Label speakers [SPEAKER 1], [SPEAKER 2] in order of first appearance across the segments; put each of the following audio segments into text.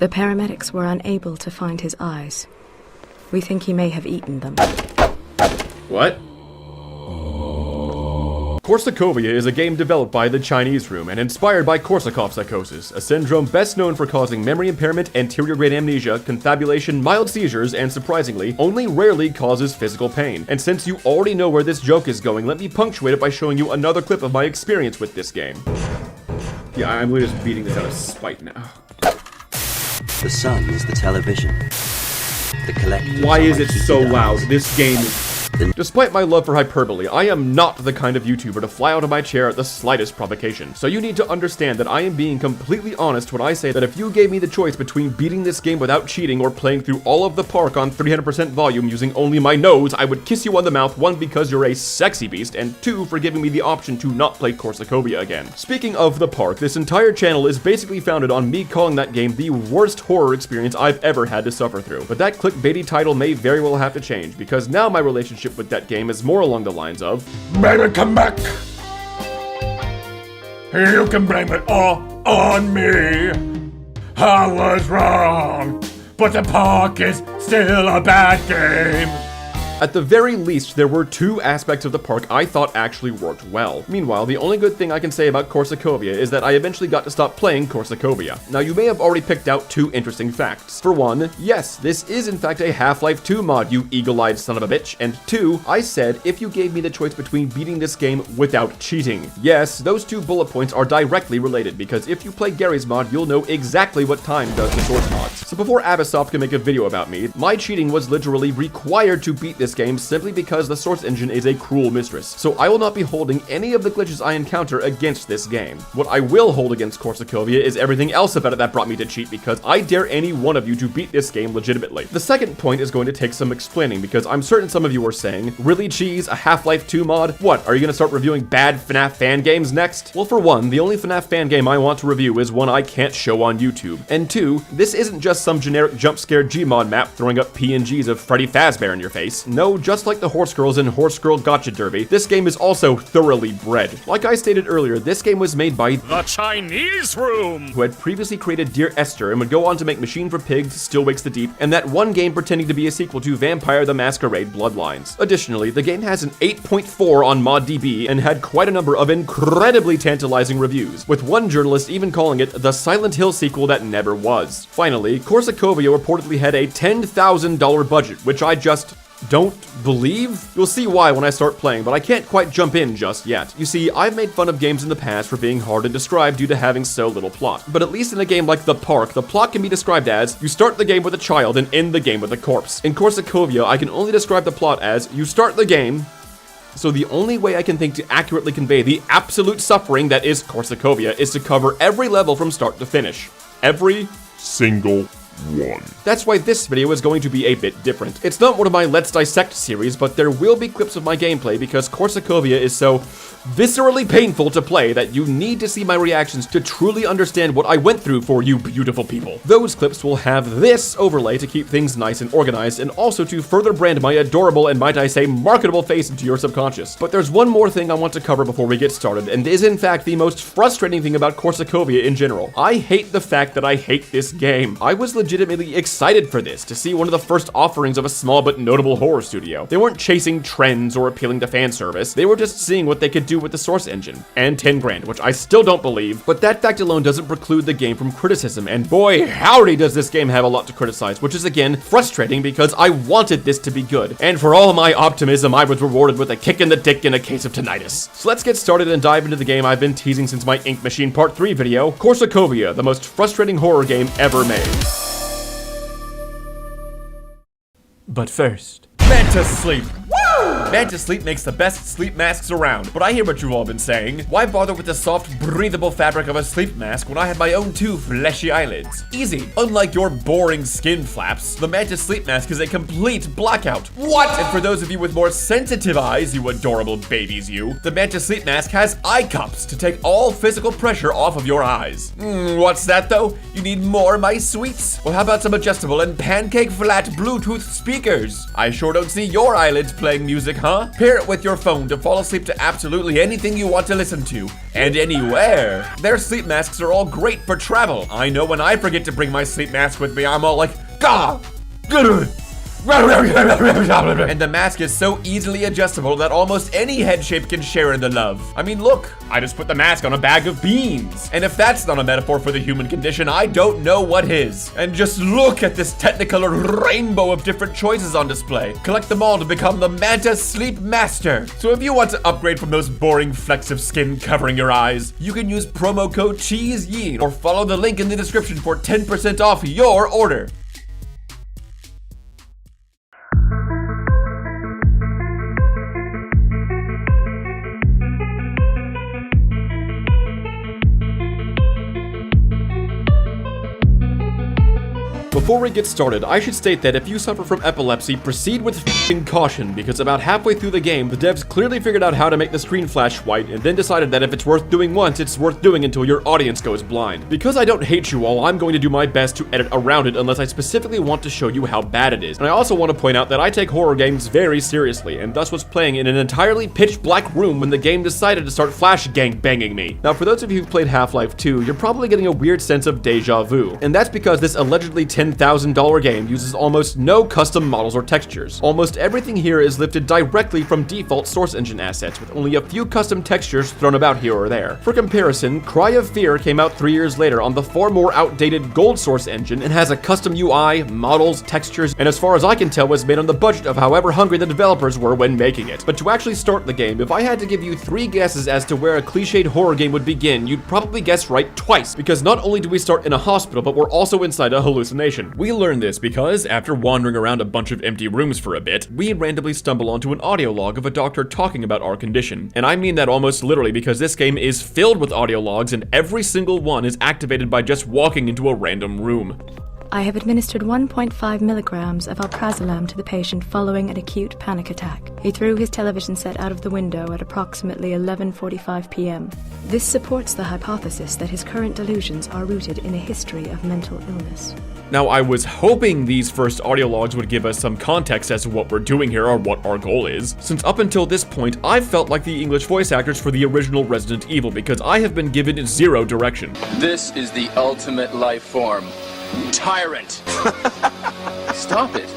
[SPEAKER 1] The paramedics were unable to find his eyes. We think he may have eaten them.
[SPEAKER 2] What? Korsakovia is a game developed by TheChineseRoom and inspired by Korsakoff psychosis, a syndrome best known for causing memory impairment, anterior-grade amnesia, confabulation, mild seizures, and surprisingly, only rarely causes physical pain. And since you already know where this joke is going, let me punctuate it by showing you another clip of my experience with this game. Yeah, I'm literally just beating this out of spite now.
[SPEAKER 3] The sun is the television. The collective.
[SPEAKER 2] Why is it so loud? This game is... Despite my love for hyperbole, I am not the kind of YouTuber to fly out of my chair at the slightest provocation. So you need to understand that I am being completely honest when I say that if you gave me the choice between beating this game without cheating or playing through all of the park on 300% volume using only my nose, I would kiss you on the mouth, 1, because you're a sexy beast, and 2, for giving me the option to not play Korsakovia again. Speaking of the park, this entire channel is basically founded on me calling that game the worst horror experience I've ever had to suffer through. But that clickbaity title may very well have to change, because now my relationship with that game is more along the lines of,
[SPEAKER 4] better come back. You can blame it all on me. I was wrong, but the park is still a bad game.
[SPEAKER 2] At the very least, there were 2 aspects of the park I thought actually worked well. Meanwhile, the only good thing I can say about Korsakovia is that I eventually got to stop playing Korsakovia. Now, you may have already picked out 2 interesting facts. For one, yes, this is in fact a Half-Life 2 mod, you eagle-eyed son of a bitch. And 2, I said if you gave me the choice between beating this game without cheating. Yes, those 2 bullet points are directly related, because if you play Gary's mod, you'll know exactly what time does the source mods. So before Abasoft can make a video about me, my cheating was literally required to beat this game simply because the source engine is a cruel mistress. So I will not be holding any of the glitches I encounter against this game. What I will hold against Korsakovia is everything else about it that brought me to cheat, because I dare any one of you to beat this game legitimately. The second point is going to take some explaining, because I'm certain some of you are saying, really cheese, a Half-Life 2 mod? What, are you gonna start reviewing bad FNAF fan games next? Well, for one, the only FNAF fan game I want to review is one I can't show on YouTube. And 2, this isn't just some generic jump scare Gmod map throwing up PNGs of Freddy Fazbear in your face. No, just like the Horse Girls in Horse Girl Gotcha Derby, this game is also thoroughly bred. Like I stated earlier, this game was made by
[SPEAKER 4] TheChineseRoom,
[SPEAKER 2] who had previously created Dear Esther and would go on to make Machine for Pigs, Still Wakes the Deep, and that one game pretending to be a sequel to Vampire the Masquerade Bloodlines. Additionally, the game has an 8.4 on ModDB and had quite a number of incredibly tantalizing reviews, with one journalist even calling it the Silent Hill sequel that never was. Finally, Korsakovia reportedly had a $10,000 budget, which I just don't believe? You'll see why when I start playing, but I can't quite jump in just yet. You see, I've made fun of games in the past for being hard to describe due to having so little plot. But at least in a game like The Park, the plot can be described as, you start the game with a child and end the game with a corpse. In Korsakovia, I can only describe the plot as, you start the game, so the only way I can think to accurately convey the absolute suffering that is Korsakovia is to cover every level from start to finish. Every single one. That's why this video is going to be a bit different. It's not one of my Let's Dissect series, but there will be clips of my gameplay because Korsakovia is so viscerally painful to play that you need to see my reactions to truly understand what I went through for you beautiful people. Those clips will have this overlay to keep things nice and organized, and also to further brand my adorable and, might I say, marketable face into your subconscious. But there's one more thing I want to cover before we get started, and is in fact the most frustrating thing about Korsakovia in general. I hate the fact that I hate this game. I was legitimately excited for this, to see one of the first offerings of a small but notable horror studio. They weren't chasing trends or appealing to fan service, they were just seeing what they could do with the source engine. And 10 grand, which I still don't believe, but that fact alone doesn't preclude the game from criticism, and boy howdy does this game have a lot to criticize, which is again frustrating because I wanted this to be good. And for all my optimism, I was rewarded with a kick in the dick and a case of tinnitus. So let's get started and dive into the game I've been teasing since my Ink Machine Part 3 video, Korsakovia, the most frustrating horror game ever made. But first, Manta Sleep. Manta Sleep makes the best sleep masks around, but I hear what you've all been saying. Why bother with the soft, breathable fabric of a sleep mask when I have my own 2 fleshy eyelids? Easy. Unlike your boring skin flaps, the Manta Sleep mask is a complete blackout. What? And for those of you with more sensitive eyes, you adorable babies you, the Manta Sleep mask has eye cups to take all physical pressure off of your eyes. What's that though? You need more, my sweets? Well, how about some adjustable and pancake flat Bluetooth speakers? I sure don't see your eyelids playing music, huh? Pair it with your phone to fall asleep to absolutely anything you want to listen to. And anywhere. Their sleep masks are all great for travel. I know when I forget to bring my sleep mask with me, I'm all like, gah! And the mask is so easily adjustable that almost any head shape can share in the love. I mean, look, I just put the mask on a bag of beans. And if that's not a metaphor for the human condition, I don't know what is. And just look at this technicolor rainbow of different choices on display. Collect them all to become the Manta Sleep Master. So if you want to upgrade from those boring flecks of skin covering your eyes, you can use promo code CHEESEYEEN or follow the link in the description for 10% off your order. Before we get started, I should state that if you suffer from epilepsy, proceed with f***ing caution, because about halfway through the game, the devs clearly figured out how to make the screen flash white, and then decided that if it's worth doing once, it's worth doing until your audience goes blind. Because I don't hate you all, I'm going to do my best to edit around it unless I specifically want to show you how bad it is. And I also want to point out that I take horror games very seriously, and thus was playing in an entirely pitch black room when the game decided to start flash gang banging me. Now for those of you who've played Half-Life 2, you're probably getting a weird sense of deja vu, and that's because this allegedly $10,000 game uses almost no custom models or textures. Almost everything here is lifted directly from default source engine assets, with only a few custom textures thrown about here or there. For comparison, Cry of Fear came out 3 years later on the far more outdated Gold source engine and has a custom UI, models, textures, and as far as I can tell was made on the budget of however hungry the developers were when making it. But to actually start the game, if I had to give you 3 guesses as to where a cliched horror game would begin, you'd probably guess right twice, because not only do we start in a hospital, but we're also inside a hallucination. We learned this because, after wandering around a bunch of empty rooms for a bit, we randomly stumble onto an audio log of a doctor talking about our condition. And I mean that almost literally, because this game is filled with audio logs and every single one is activated by just walking into a random room.
[SPEAKER 1] I have administered 1.5 milligrams of alprazolam to the patient following an acute panic attack. He threw his television set out of the window at approximately 11:45 p.m. This supports the hypothesis that his current delusions are rooted in a history of mental illness.
[SPEAKER 2] Now, I was hoping these first audio logs would give us some context as to what we're doing here or what our goal is, since up until this point, I've felt like the English voice actors for the original Resident Evil because I have been given zero direction.
[SPEAKER 5] This is the ultimate life form. Tyrant! Stop it.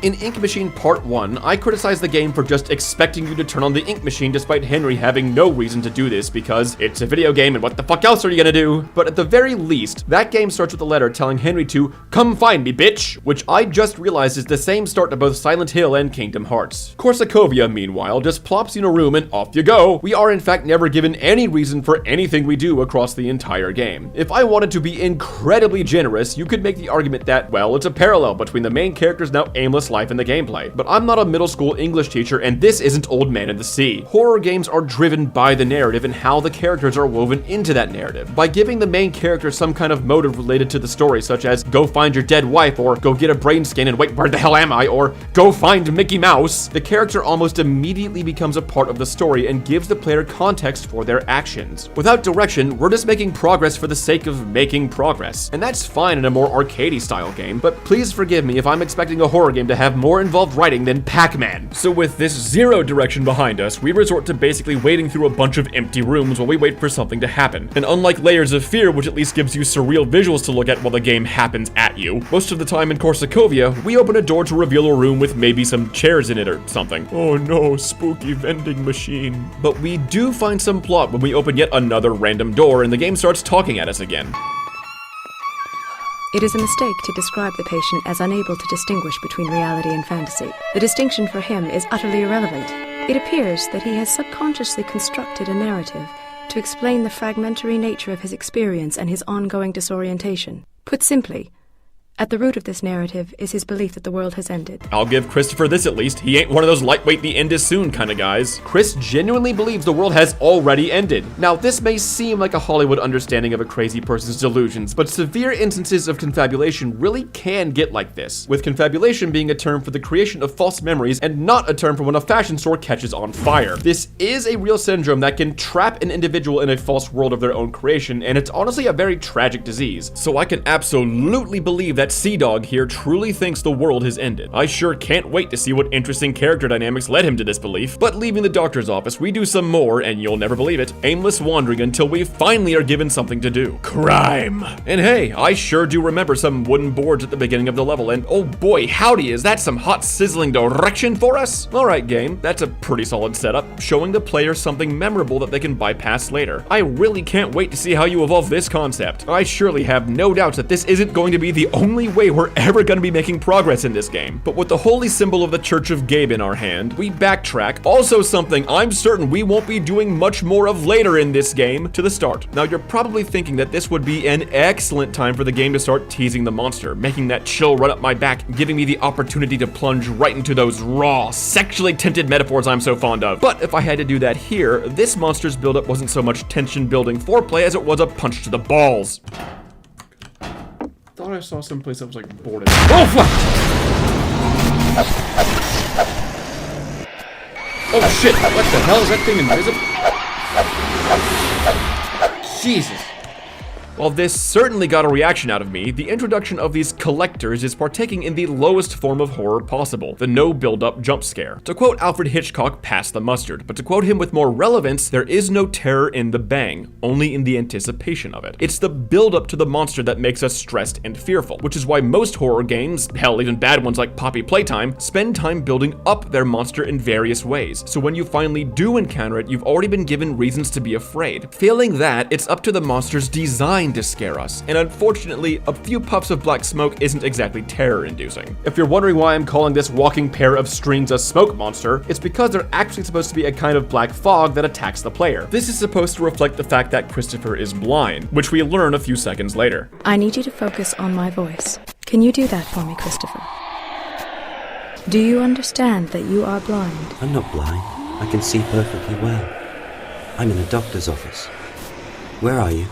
[SPEAKER 2] In Ink Machine Part 1, I criticized the game for just expecting you to turn on the ink machine despite Henry having no reason to do this because it's a video game and what the fuck else are you gonna do? But at the very least, that game starts with a letter telling Henry to come find me, bitch, which I just realized is the same start to both Silent Hill and Kingdom Hearts. Korsakovia, meanwhile, just plops you in a room and off you go. We are in fact never given any reason for anything we do across the entire game. If I wanted to be incredibly generous, you could make the argument that, well, it's a parallel between the main character's now aimless life and the gameplay. But I'm not a middle school English teacher, and this isn't Old Man in the Sea. Horror games are driven by the narrative and how the characters are woven into that narrative. By giving the main character some kind of motive related to the story, such as go find your dead wife, or go get a brain scan and wait, where the hell am I, or go find Mickey Mouse, the character almost immediately becomes a part of the story and gives the player context for their actions. Without direction, we're just making progress for the sake of making progress. And that's fine in a more arcadey style game, but please forgive me if I'm expecting a horror game to have more involved writing than Pac-Man. So with this zero direction behind us, we resort to basically wading through a bunch of empty rooms while we wait for something to happen. And unlike Layers of Fear, which at least gives you surreal visuals to look at while the game happens at you, most of the time in Korsakovia, we open a door to reveal a room with maybe some chairs in it or something. Oh no, spooky vending machine. But we do find some plot when we open yet another random door and the game starts talking at us again.
[SPEAKER 1] It is a mistake to describe the patient as unable to distinguish between reality and fantasy. The distinction for him is utterly irrelevant. It appears that he has subconsciously constructed a narrative to explain the fragmentary nature of his experience and his ongoing disorientation. Put simply, at the root of this narrative is his belief that the world has ended.
[SPEAKER 2] I'll give Christopher this at least. He ain't one of those lightweight the end is soon kind of guys. Chris genuinely believes the world has already ended. Now, this may seem like a Hollywood understanding of a crazy person's delusions, but severe instances of confabulation really can get like this, with confabulation being a term for the creation of false memories and not a term for when a fashion store catches on fire. This is a real syndrome that can trap an individual in a false world of their own creation, and it's honestly a very tragic disease. So I can absolutely believe that that Sea Dog here truly thinks the world has ended. I sure can't wait to see what interesting character dynamics led him to this belief. But leaving the doctor's office, we do some more, and you'll never believe it, aimless wandering until we finally are given something to do. Crime! And hey, I sure do remember some wooden boards at the beginning of the level, and oh boy, howdy, is that some hot sizzling direction for us? Alright game, that's a pretty solid setup, showing the player something memorable that they can bypass later. I really can't wait to see how you evolve this concept. I surely have no doubts that this isn't going to be the only way we're ever going to be making progress in this game. But with the holy symbol of the Church of Gabe in our hand, we backtrack, also something I'm certain we won't be doing much more of later in this game, to the start. Now you're probably thinking that this would be an excellent time for the game to start teasing the monster, making that chill run up my back, giving me the opportunity to plunge right into those raw, sexually tinted metaphors I'm so fond of. But if I had to do that here, this monster's buildup wasn't so much tension building foreplay as it was a punch to the balls. Thought I saw someplace that was like boarded. Oh fuck! Oh shit, what the hell, is that thing invisible? Jesus. While this certainly got a reaction out of me, the introduction of these collectors is partaking in the lowest form of horror possible, the no build-up jump scare. To quote Alfred Hitchcock, pass the mustard, but to quote him with more relevance, there is no terror in the bang, only in the anticipation of it. It's the build-up to the monster that makes us stressed and fearful, which is why most horror games, hell, even bad ones like Poppy Playtime, spend time building up their monster in various ways. So when you finally do encounter it, you've already been given reasons to be afraid. Failing that, it's up to the monster's design to scare us, and unfortunately, a few puffs of black smoke isn't exactly terror-inducing. If you're wondering why I'm calling this walking pair of strings a smoke monster, it's because they're actually supposed to be a kind of black fog that attacks the player. This is supposed to reflect the fact that Christopher is blind, which we learn a few seconds later.
[SPEAKER 1] I need you to focus on my voice. Can you do that for me, Christopher? Do you understand that you are blind?
[SPEAKER 3] I'm not blind. I can see perfectly well. I'm in a doctor's office. Where are you?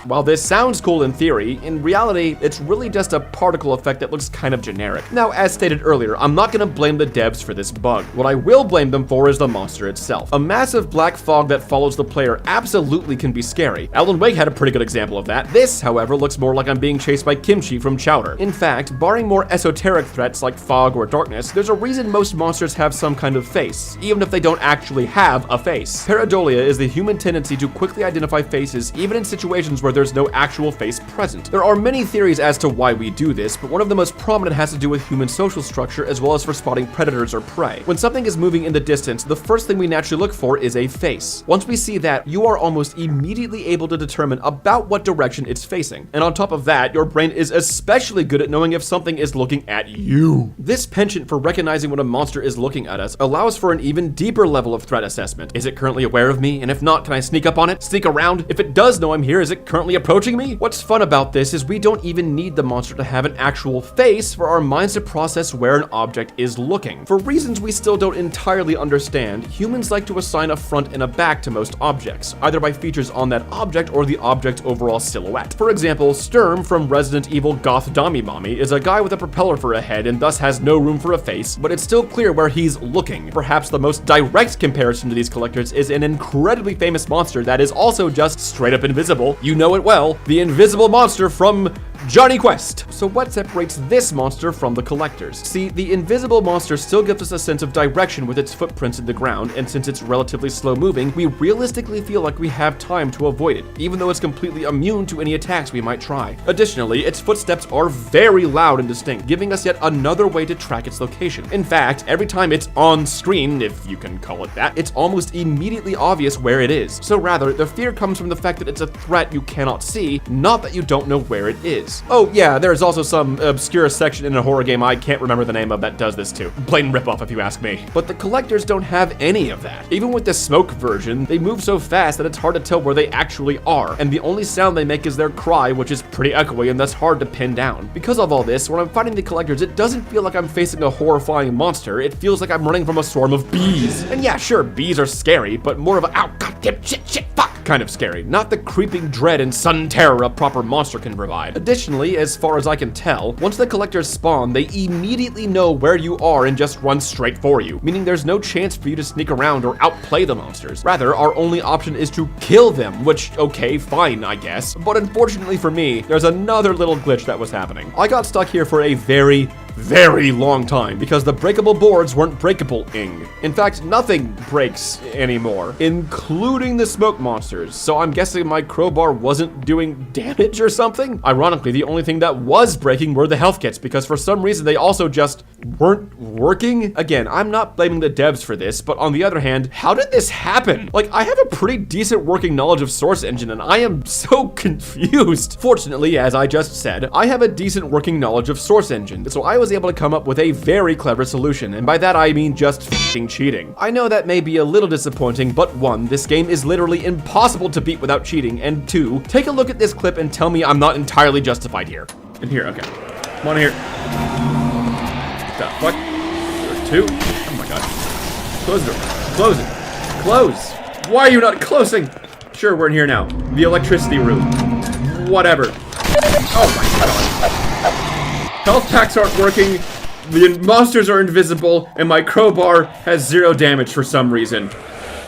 [SPEAKER 2] While this sounds cool in theory, in reality, it's really just a particle effect that looks kind of generic. Now, as stated earlier, I'm not gonna blame the devs for this bug. What I will blame them for is the monster itself. A massive black fog that follows the player absolutely can be scary. Alan Wake had a pretty good example of that. This, however, looks more like I'm being chased by Kimchi from Chowder. In fact, barring more esoteric threats like fog or darkness, there's a reason most monsters have some kind of face, even if they don't actually have a face. Pareidolia is the human tendency to quickly identify faces, even in situations where there's no actual face present. There are many theories as to why we do this, but one of the most prominent has to do with human social structure as well as for spotting predators or prey. When something is moving in the distance, the first thing we naturally look for is a face. Once we see that, you are almost immediately able to determine about what direction it's facing. And on top of that, your brain is especially good at knowing if something is looking at you. This penchant for recognizing when a monster is looking at us allows for an even deeper level of threat assessment. Is it currently aware of me? And if not, can I sneak up on it? Sneak around? If it does know I'm here, is it currently approaching me? What's fun about this is we don't even need the monster to have an actual face for our minds to process where an object is looking. For reasons we still don't entirely understand, humans like to assign a front and a back to most objects, either by features on that object or the object's overall silhouette. For example, Sturm from Resident Evil Goth Dami Mommy is a guy with a propeller for a head and thus has no room for a face, but it's still clear where he's looking. Perhaps the most direct comparison to these collectors is an incredibly famous monster that is also just straight up invisible. You know it well. The invisible monster from Johnny Quest. So what separates this monster from the collectors? See, the invisible monster still gives us a sense of direction with its footprints in the ground, and since it's relatively slow moving, we realistically feel like we have time to avoid it, even though it's completely immune to any attacks we might try. Additionally, its footsteps are very loud and distinct, giving us yet another way to track its location. In fact, every time it's on screen, if you can call it that, it's almost immediately obvious where it is. So rather, the fear comes from the fact that it's a threat you cannot see, not that you don't know where it is. Oh yeah, there's also some obscure section in a horror game I can't remember the name of that does this too. Blatant ripoff if you ask me. But the collectors don't have any of that. Even with the smoke version, they move so fast that it's hard to tell where they actually are, and the only sound they make is their cry, which is pretty echoey and thus hard to pin down. Because of all this, when I'm fighting the collectors, it doesn't feel like I'm facing a horrifying monster, it feels like I'm running from a swarm of bees. And yeah, sure, bees are scary, but more of a ow, goddamn shit, fuck kind of scary, not the creeping dread and sudden terror a proper monster can provide. Additionally, Additionally, as far as I can tell, once the collectors spawn, they immediately know where you are and just run straight for you, meaning there's no chance for you to sneak around or outplay the monsters. Rather, our only option is to kill them, which, okay, fine, I guess. But unfortunately for me, there's another little glitch that was happening. I got stuck here for a very long time because the breakable boards weren't breakable-ing. In fact, nothing breaks anymore, including the smoke monsters, so I'm guessing my crowbar wasn't doing damage or something? Ironically, the only thing that was breaking were the health kits, because for some reason they also just weren't working. Again, I'm not blaming the devs for this, but on the other hand, how did this happen? Like, I have a pretty decent working knowledge of Source Engine and I am so confused. Fortunately, as I just said, I have a decent working knowledge of Source Engine, so I was able to come up with a very clever solution, and by that I mean just f***ing cheating. I know that may be a little disappointing, but 1, this game is literally impossible to beat without cheating, and 2, take a look at this clip and tell me I'm not entirely justified here. In here, okay. Come on here. What the fuck? There's 2? Oh my god. Close the door. Close it. Close! Why are you not closing? Sure, we're in here now. The electricity room. Whatever. Oh my god. Health packs aren't working, the monsters are invisible, and my crowbar has 0 damage for some reason.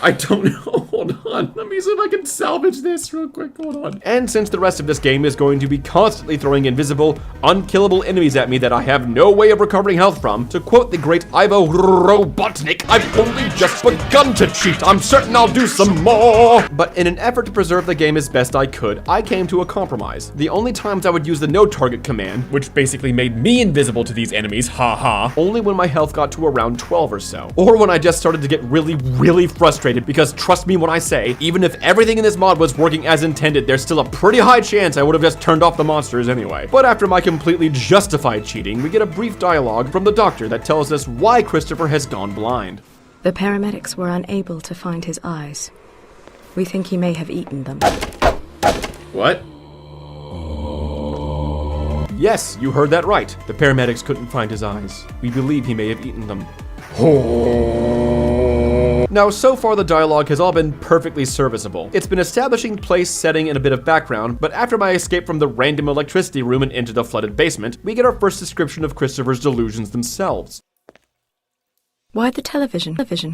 [SPEAKER 2] I don't know. Hold on. Let me see if I can salvage this real quick. Hold on. And since the rest of this game is going to be constantly throwing invisible, unkillable enemies at me that I have no way of recovering health from, to quote the great Ivo Robotnik, I've only just begun to cheat. I'm certain I'll do some more. But in an effort to preserve the game as best I could, I came to a compromise. The only times I would use the no target command, which basically made me invisible to these enemies, haha, only when my health got to around 12 or so. Or when I just started to get really frustrated, because trust me when I say, even if everything in this mod was working as intended, there's still a pretty high chance I would have just turned off the monsters anyway. But after my completely justified cheating, we get a brief dialogue from the doctor that tells us why Christopher has gone blind.
[SPEAKER 1] The paramedics were unable to find his eyes. We think he may have eaten them.
[SPEAKER 2] What? Yes, you heard that right. The paramedics couldn't find his eyes. We believe he may have eaten them. Now, so far the dialogue has all been perfectly serviceable. It's been establishing place, setting, and a bit of background, but after my escape from the random electricity room and into the flooded basement, we get our first description of Christopher's delusions themselves.
[SPEAKER 1] Why the television? Christopher.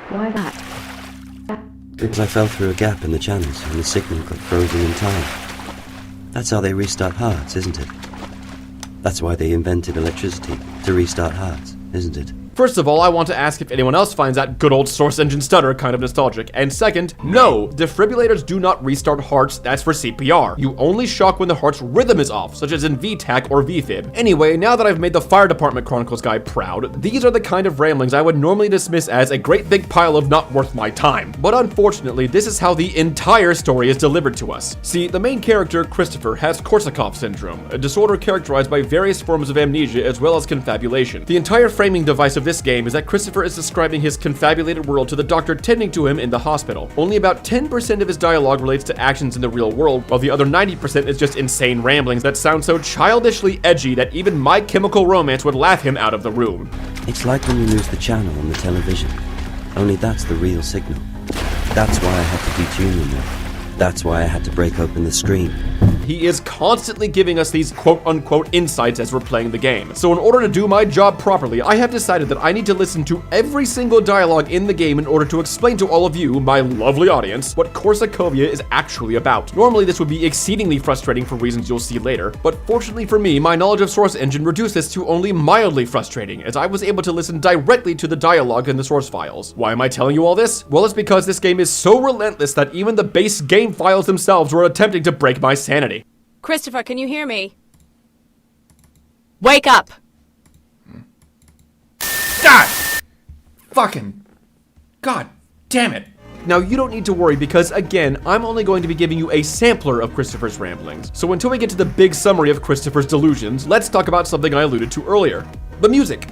[SPEAKER 1] Why that?
[SPEAKER 3] Because I fell through a gap in the channels and the signal got frozen in time. That's how they restart hearts, isn't it? That's why they invented electricity, to restart hearts, isn't it?
[SPEAKER 2] First of all, I want to ask if anyone else finds that good old Source Engine stutter kind of nostalgic. And second, no, defibrillators do not restart hearts, that's for CPR. You only shock when the heart's rhythm is off, such as in VTAC or VFib. Anyway, now that I've made the Fire Department Chronicles guy proud, these are the kind of ramblings I would normally dismiss as a great big pile of not worth my time. But unfortunately, this is how the entire story is delivered to us. See, the main character, Christopher, has Korsakoff syndrome, a disorder characterized by various forms of amnesia as well as confabulation. The entire framing device of this game is that Christopher is describing his confabulated world to the doctor tending to him in the hospital. Only about 10% of his dialogue relates to actions in the real world, while the other 90% is just insane ramblings that sound so childishly edgy that even My Chemical Romance would laugh him out of the room.
[SPEAKER 3] It's like when you lose the channel on the television. Only that's the real signal. That's why I had to detune them now. That's why I had to break open the screen.
[SPEAKER 2] He is constantly giving us these quote-unquote insights as we're playing the game. So in order to do my job properly, I have decided that I need to listen to every single dialogue in the game in order to explain to all of you, my lovely audience, what Korsakovia is actually about. Normally this would be exceedingly frustrating for reasons you'll see later, but fortunately for me, my knowledge of Source Engine reduced this to only mildly frustrating, as I was able to listen directly to the dialogue in the source files. Why am I telling you all this? Well, it's because this game is so relentless that even the base game files themselves were attempting to break my sanity.
[SPEAKER 1] Christopher, can you hear me? Wake up!
[SPEAKER 2] God! Fucking... God damn it. Now, you don't need to worry because, again, I'm only going to be giving you a sampler of Christopher's ramblings. So until we get to the big summary of Christopher's delusions, let's talk about something I alluded to earlier. The music.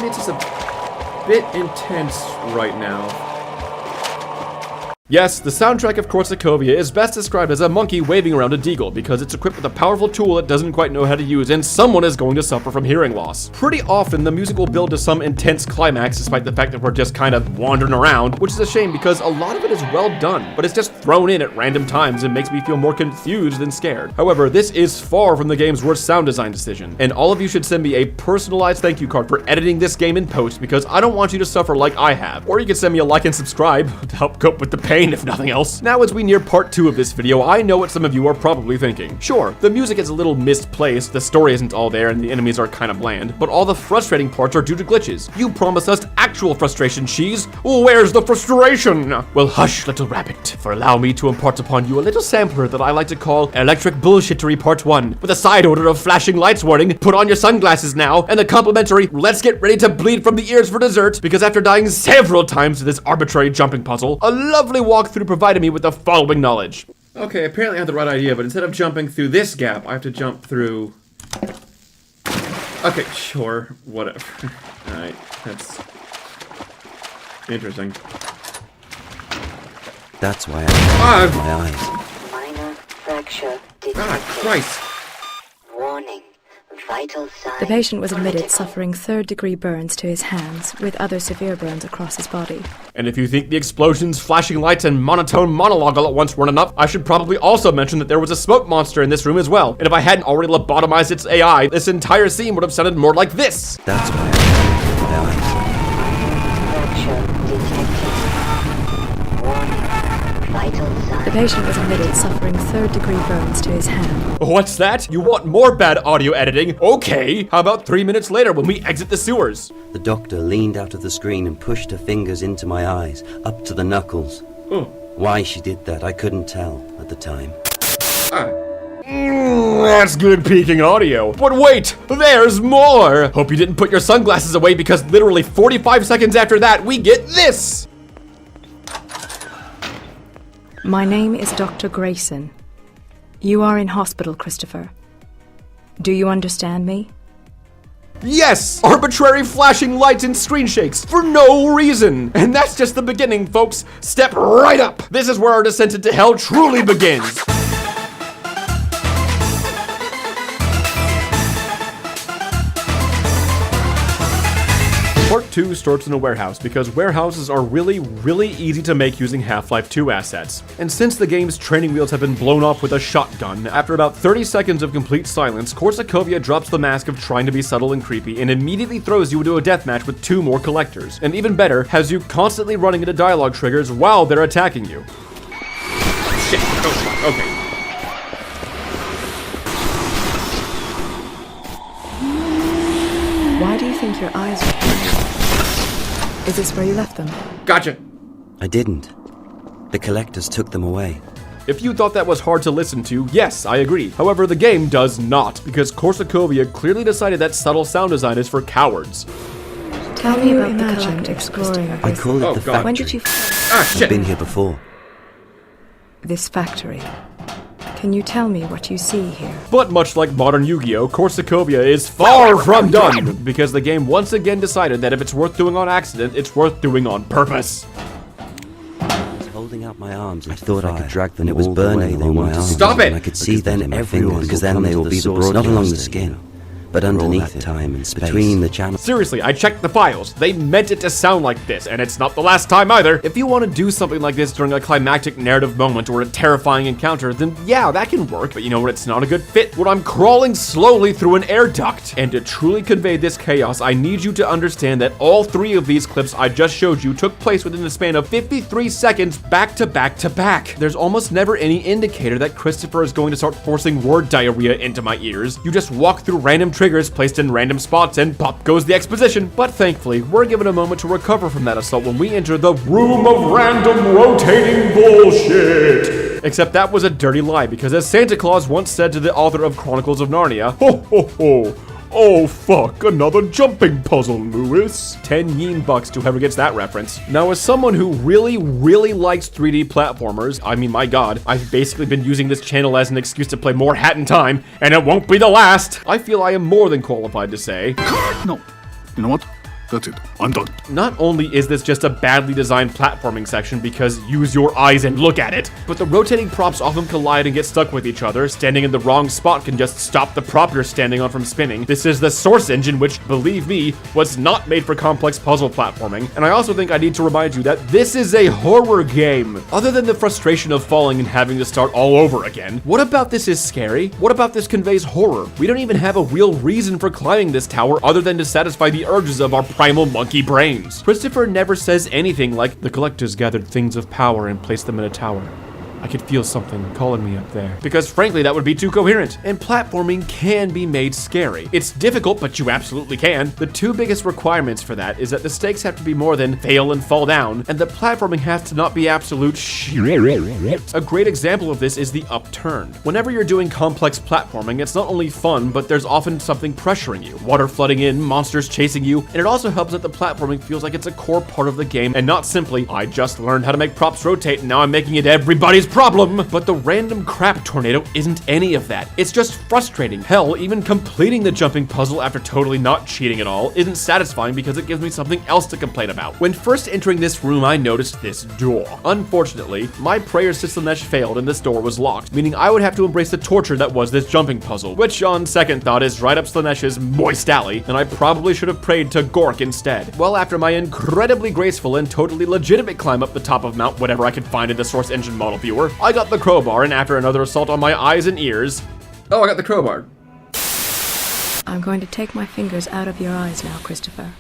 [SPEAKER 2] It's a bit intense right now. Yes, the soundtrack of Korsakovia is best described as a monkey waving around a deagle because it's equipped with a powerful tool it doesn't quite know how to use, and someone is going to suffer from hearing loss. Pretty often, the music will build to some intense climax despite the fact that we're just kind of wandering around, which is a shame because a lot of it is well done, but it's just thrown in at random times and makes me feel more confused than scared. However, this is far from the game's worst sound design decision, and all of you should send me a personalized thank you card for editing this game in post because I don't want you to suffer like I have. Or you can send me a like and subscribe to help cope with the pain, if nothing else. Now, as we near part 2 of this video, I know what some of you are probably thinking. Sure, the music is a little misplaced, the story isn't all there, and the enemies are kind of bland, but all the frustrating parts are due to glitches. You promised us actual frustration, Cheese. Where's the frustration? Well, hush, little rabbit, for allow me to impart upon you a little sampler that I like to call Electric Bullshittery Part 1, with a side order of flashing lights warning, put on your sunglasses now, and the complimentary let's get ready to bleed from the ears for dessert, because after dying several times to this arbitrary jumping puzzle, a lovely walkthrough provided me with the following knowledge. Okay, apparently I have the right idea, but instead of jumping through this gap, I have to jump through... Okay, sure, whatever. Alright, that's... interesting.
[SPEAKER 3] That's why I closed my eyes.
[SPEAKER 6] Minor fracture detected.
[SPEAKER 2] Ah, Christ.
[SPEAKER 6] Warning. Vital signs.
[SPEAKER 1] The patient was admitted
[SPEAKER 6] critical.
[SPEAKER 1] suffering third-degree burns to his hands, with other severe burns across his body.
[SPEAKER 2] And if you think the explosions, flashing lights, and monotone monologue all at once weren't enough, I should probably also mention that there was a smoke monster in this room as well. And if I hadn't already lobotomized its AI, this entire scene would have sounded more like this.
[SPEAKER 3] That's why I closed my eyes.
[SPEAKER 6] Fracture detected. Warning. Vital signs.
[SPEAKER 1] The patient was admitted suffering third-degree burns to his hand.
[SPEAKER 2] What's that? You want more bad audio editing? Okay. How about 3 minutes later when we exit the sewers?
[SPEAKER 3] The doctor leaned out of the screen and pushed her fingers into my eyes, up to the knuckles.
[SPEAKER 2] Oh.
[SPEAKER 3] Why she did that, I couldn't tell at the time.
[SPEAKER 2] That's good peaking audio. But wait, there's more! Hope you didn't put your sunglasses away because literally 45 seconds after that, we get this!
[SPEAKER 1] My name is Dr. Grayson. You are in hospital, Christopher. Do you understand me?
[SPEAKER 2] Yes! Arbitrary flashing lights and screen shakes for no reason! And that's just the beginning, folks. Step right up! This is where our descent into hell truly begins. Part 2 starts in a warehouse because warehouses are really easy to make using Half-Life 2 assets. And since the game's training wheels have been blown off with a shotgun, after about 30 seconds of complete silence, Korsakovia drops the mask of trying to be subtle and creepy and immediately throws you into a deathmatch with 2 more collectors. And even better, has you constantly running into dialogue triggers while they're attacking you. Shit, oh, okay.
[SPEAKER 1] Why do you think your eyes were closed? Is this where you left them?
[SPEAKER 2] Gotcha.
[SPEAKER 3] I didn't. The collectors took them away.
[SPEAKER 2] If you thought that was hard to listen to, yes, I agree. However, the game does not, because Korsakovia clearly decided that subtle sound design is for cowards.
[SPEAKER 1] Tell me about the collector exploring
[SPEAKER 3] I
[SPEAKER 1] this.
[SPEAKER 3] call it
[SPEAKER 2] Oh,
[SPEAKER 3] the
[SPEAKER 2] God.
[SPEAKER 3] factory.
[SPEAKER 1] When did you
[SPEAKER 2] Ah,
[SPEAKER 3] I've
[SPEAKER 2] shit!
[SPEAKER 3] been here before.
[SPEAKER 1] this factory? Can you tell me what you see here?
[SPEAKER 2] But much like modern Yu-Gi-Oh!, Korsakovia is far from done, because the game once again decided that if it's worth doing on accident, it's worth doing on purpose.
[SPEAKER 3] I was holding out my arms and I thought I could drag them. It was burning along my arms.
[SPEAKER 2] Stop it!
[SPEAKER 3] And I could see then everyone, because then they will be the broad, not along the skin, but underneath it, time and space. Between the channels.
[SPEAKER 2] Seriously, I checked the files. They meant it to sound like this, and it's not the last time either. If you want to do something like this during a climactic narrative moment or a terrifying encounter, then yeah, that can work. But you know what? It's not a good fit. When I'm crawling slowly through an air duct. And to truly convey this chaos, I need you to understand that all 3 of these clips I just showed you took place within the span of 53 seconds back to back to back. There's almost never any indicator that Christopher is going to start forcing word diarrhea into my ears. You just walk through random triggers placed in random spots and pop goes the exposition. But thankfully, we're given a moment to recover from that assault when we enter the room of random rotating bullshit. Except that was a dirty lie, because as Santa Claus once said to the author of Chronicles of Narnia, ho ho ho, oh fuck, another jumping puzzle, Lewis. 10 yen bucks to whoever gets that reference. Now, as someone who really likes 3D platformers, I mean, my god, I've basically been using this channel as an excuse to play more Hat in Time, and it won't be the last. I feel I am more than qualified to say,
[SPEAKER 7] No. You know what?
[SPEAKER 4] That's it. I'm done.
[SPEAKER 2] Not only is this just a badly designed platforming section because use your eyes and look at it, but the rotating props often collide and get stuck with each other. Standing in the wrong spot can just stop the prop you're standing on from spinning. This is the source engine, which, believe me, was not made for complex puzzle platforming. And I also think I need to remind you that this is a horror game. Other than the frustration of falling and having to start all over again, what about this is scary? What about this conveys horror? We don't even have a real reason for climbing this tower other than to satisfy the urges of our primal monkey brains. Christopher never says anything like, the collectors gathered things of power and placed them in a tower. I could feel something calling me up there. Because frankly, that would be too coherent. And platforming can be made scary. It's difficult, but you absolutely can. The two biggest requirements for that is that the stakes have to be more than fail and fall down, and the platforming has to not be absolute shit. A great example of this is the upturned. Whenever you're doing complex platforming, it's not only fun, but there's often something pressuring you. Water flooding in, monsters chasing you, and it also helps that the platforming feels like it's a core part of the game, and not simply, I just learned how to make props rotate and now I'm making it everybody's problem. But the random crap tornado isn't any of that. It's just frustrating. Hell, even completing the jumping puzzle after totally not cheating at all isn't satisfying because it gives me something else to complain about. When first entering this room, I noticed this door. Unfortunately, my prayers to Slanesh failed and this door was locked, meaning I would have to embrace the torture that was this jumping puzzle, which on second thought is right up Slanesh's moist alley, and I probably should have prayed to Gork instead. Well, after my incredibly graceful and totally legitimate climb up the top of Mount whatever I could find in the source engine model viewer, I got the crowbar, and after another assault on my eyes and ears... Oh, I got the crowbar.
[SPEAKER 1] I'm going to take my fingers out of your eyes now, Christopher.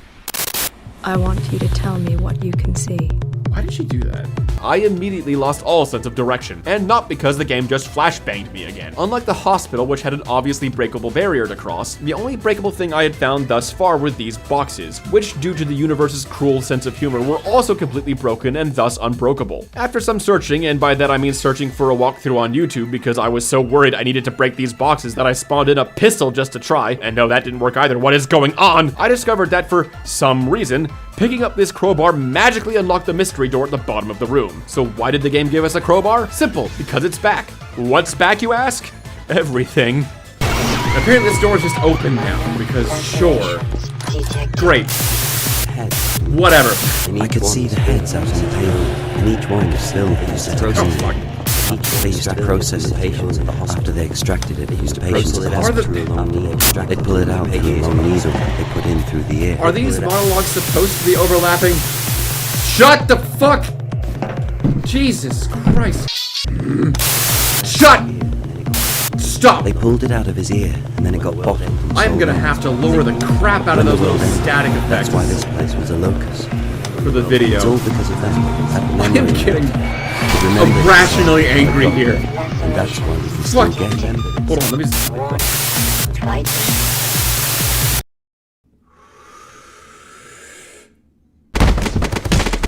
[SPEAKER 1] I want you to tell me what you can see.
[SPEAKER 2] Why did she do that? I immediately lost all sense of direction, and not because the game just flashbanged me again. Unlike the hospital, which had an obviously breakable barrier to cross, the only breakable thing I had found thus far were these boxes, which due to the universe's cruel sense of humor were also completely broken and thus unbreakable. After some searching, and by that I mean searching for a walkthrough on YouTube because I was so worried I needed to break these boxes that I spawned in a pistol just to try, and no, that didn't work either. What is going on? I discovered that for some reason, picking up this crowbar magically unlocked the mystery door at the bottom of the room. So why did the game give us a crowbar? Simple, because it's back. What's back, you ask? Everything. Apparently this door is just open now, because sure. Great.
[SPEAKER 3] Head.
[SPEAKER 2] Whatever.
[SPEAKER 3] I could see the heads out on the table, and each one was filled with processing. They used to process the patients after they extracted it. They used to patients to the hospital through a long needle. They'd pull it out through a long needle they put in through the ear.
[SPEAKER 2] Are these monologues supposed to be overlapping? Shut the fuck! Jesus Christ. Shut! Stop!
[SPEAKER 3] They pulled it out of his ear, and then it got bottled.
[SPEAKER 2] I'm gonna have to lower the crap out of those little static effects.
[SPEAKER 3] That's why this place was a locus.
[SPEAKER 2] For the video.
[SPEAKER 3] It's all because of that.
[SPEAKER 2] I am getting irrationally angry here.
[SPEAKER 3] And that's why we can still
[SPEAKER 2] What?
[SPEAKER 3] get them.
[SPEAKER 2] Hold on, let me...
[SPEAKER 6] Right.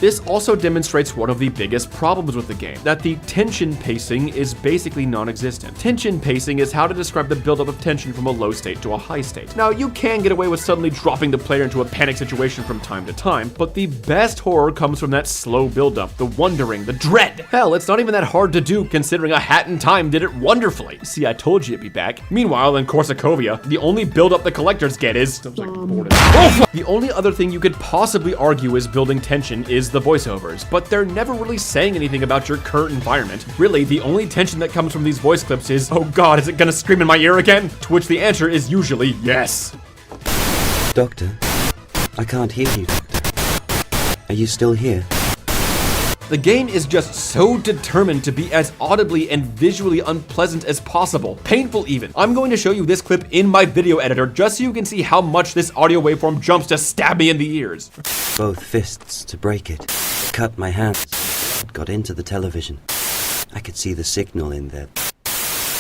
[SPEAKER 2] This also demonstrates one of the biggest problems with the game, that the tension pacing is basically non-existent. Tension pacing is how to describe the buildup of tension from a low state to a high state. Now, you can get away with suddenly dropping the player into a panic situation from time to time, but the best horror comes from that slow buildup, the wondering, the dread. Hell, it's not even that hard to do considering A Hat in Time did it wonderfully. See, I told you it'd be back. Meanwhile, in Korsakovia, the only buildup the collectors get is... The only other thing you could possibly argue is building tension is the voiceovers, but they're never really saying anything about your current environment. Really, the only tension that comes from these voice clips is, oh god, is it gonna scream in my ear again? To which the answer is usually yes.
[SPEAKER 3] Doctor, I can't hear you, Doctor. Are you still here?
[SPEAKER 2] The game is just so determined to be as audibly and visually unpleasant as possible, painful even. I'm going to show you this clip in my video editor just so you can see how much this audio waveform jumps to stab me in the ears.
[SPEAKER 3] Both fists to break it. Cut my hands. Got into the television. I could see the signal in there.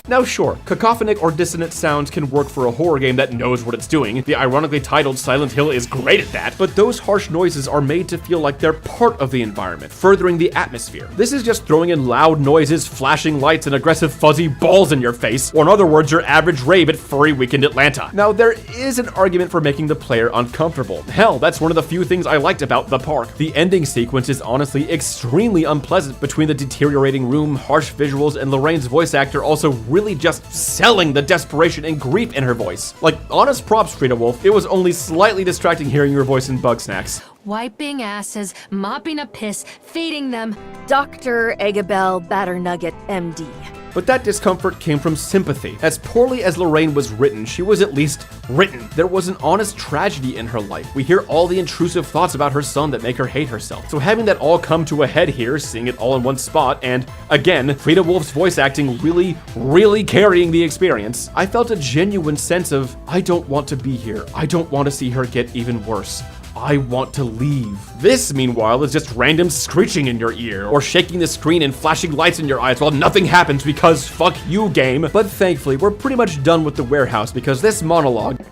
[SPEAKER 2] Now sure, cacophonic or dissonant sounds can work for a horror game that knows what it's doing. The ironically titled Silent Hill is great at that, but those harsh noises are made to feel like they're part of the environment, furthering the atmosphere. This is just throwing in loud noises, flashing lights, and aggressive fuzzy balls in your face, or in other words, your average rave at Furry Weekend Atlanta. Now there is an argument for making the player uncomfortable. Hell, that's one of the few things I liked about the park. The ending sequence is honestly extremely unpleasant between the deteriorating room, harsh visuals, and Lorraine's voice actor also really just selling the desperation and grief in her voice. Like, honest props, Frida Wolf, it was only slightly distracting hearing your voice in Bugsnax.
[SPEAKER 7] Wiping asses, mopping a piss, feeding them.
[SPEAKER 8] Dr. Eggabell Batternugget, MD.
[SPEAKER 2] But that discomfort came from sympathy. As poorly as Lorraine was written, she was at least written. There was an honest tragedy in her life. We hear all the intrusive thoughts about her son that make her hate herself. So having that all come to a head here, seeing it all in one spot, and again, Frida Wolf's voice acting really carrying the experience, I felt a genuine sense of, I don't want to be here. I don't want to see her get even worse. I want to leave. This, meanwhile, is just random screeching in your ear, or shaking the screen and flashing lights in your eyes while nothing happens because fuck you, game. But thankfully, we're pretty much done with the warehouse because this monologue...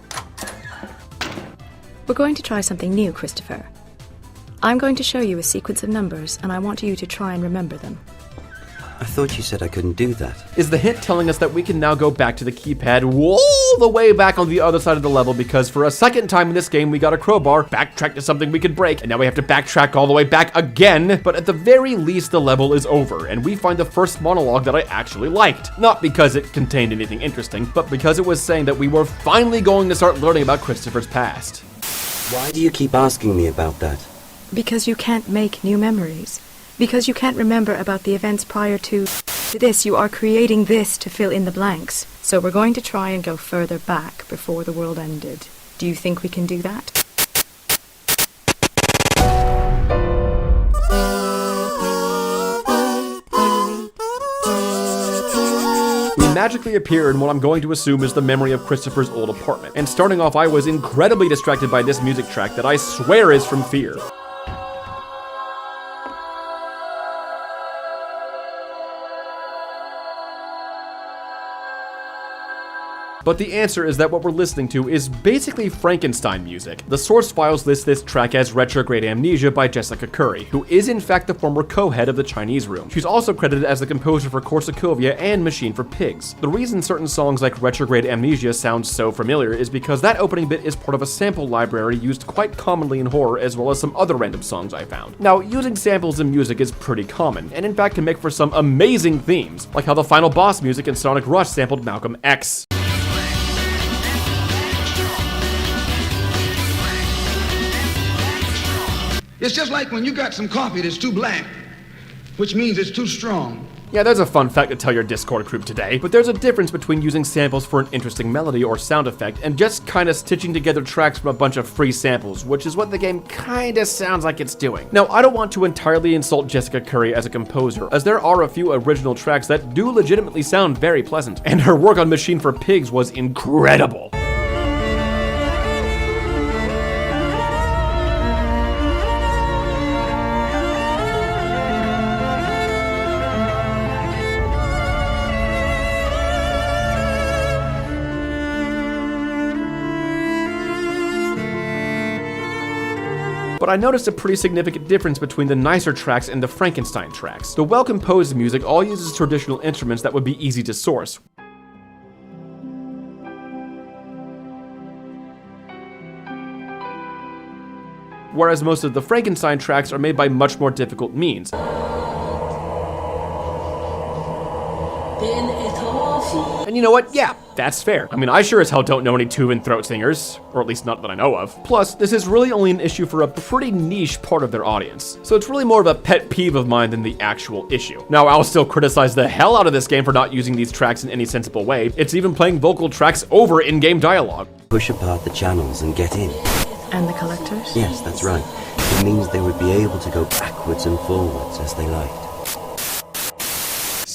[SPEAKER 1] We're going to try something new, Christopher. I'm going to show you a sequence of numbers, and I want you to try and remember them.
[SPEAKER 3] I thought you said I couldn't do that.
[SPEAKER 2] Is the hint telling us that we can now go back to the keypad all the way back on the other side of the level because for a second time in this game we got a crowbar, backtrack to something we could break, and now we have to backtrack all the way back again? But at the very least the level is over, and we find the first monologue that I actually liked. Not because it contained anything interesting, but because it was saying that we were finally going to start learning about Christopher's past.
[SPEAKER 3] Why do you keep asking me about that?
[SPEAKER 1] Because you can't make new memories. Because you can't remember about the events prior to this, you are creating this to fill in the blanks. So we're going to try and go further back before the world ended. Do you think we can do that?
[SPEAKER 2] We magically appear in what I'm going to assume is the memory of Christopher's old apartment. And starting off, I was incredibly distracted by this music track that I swear is from Fear. But the answer is that what we're listening to is basically Frankenstein music. The source files list this track as Retrograde Amnesia by Jessica Curry, who is in fact the former co-head of the Chinese Room. She's also credited as the composer for Korsakovia and Machine for Pigs. The reason certain songs like Retrograde Amnesia sound so familiar is because that opening bit is part of a sample library used quite commonly in horror as well as some other random songs I found. Now, using samples in music is pretty common, and in fact can make for some amazing themes, like how the final boss music in Sonic Rush sampled Malcolm X.
[SPEAKER 9] It's just like when you got some coffee that's too black, which means it's too strong.
[SPEAKER 2] Yeah, there's a fun fact to tell your Discord group today, but there's a difference between using samples for an interesting melody or sound effect and just kinda stitching together tracks from a bunch of free samples, which is what the game kinda sounds like it's doing. Now, I don't want to entirely insult Jessica Curry as a composer, as there are a few original tracks that do legitimately sound very pleasant, and her work on Machine for Pigs was incredible. But I noticed a pretty significant difference between the nicer tracks and the Frankenstein tracks. The well-composed music all uses traditional instruments that would be easy to source, whereas most of the Frankenstein tracks are made by much more difficult means. And you know what? Yeah, that's fair. I mean, I sure as hell don't know any tube and throat singers, or at least not that I know of. Plus, this is really only an issue for a pretty niche part of their audience, so it's really more of a pet peeve of mine than the actual issue. Now, I'll still criticize the hell out of this game for not using these tracks in any sensible way. It's even playing vocal tracks over in-game dialogue.
[SPEAKER 3] Push apart the channels and get in.
[SPEAKER 1] And the collectors?
[SPEAKER 3] Yes, that's right. It means they would be able to go backwards and forwards as they liked.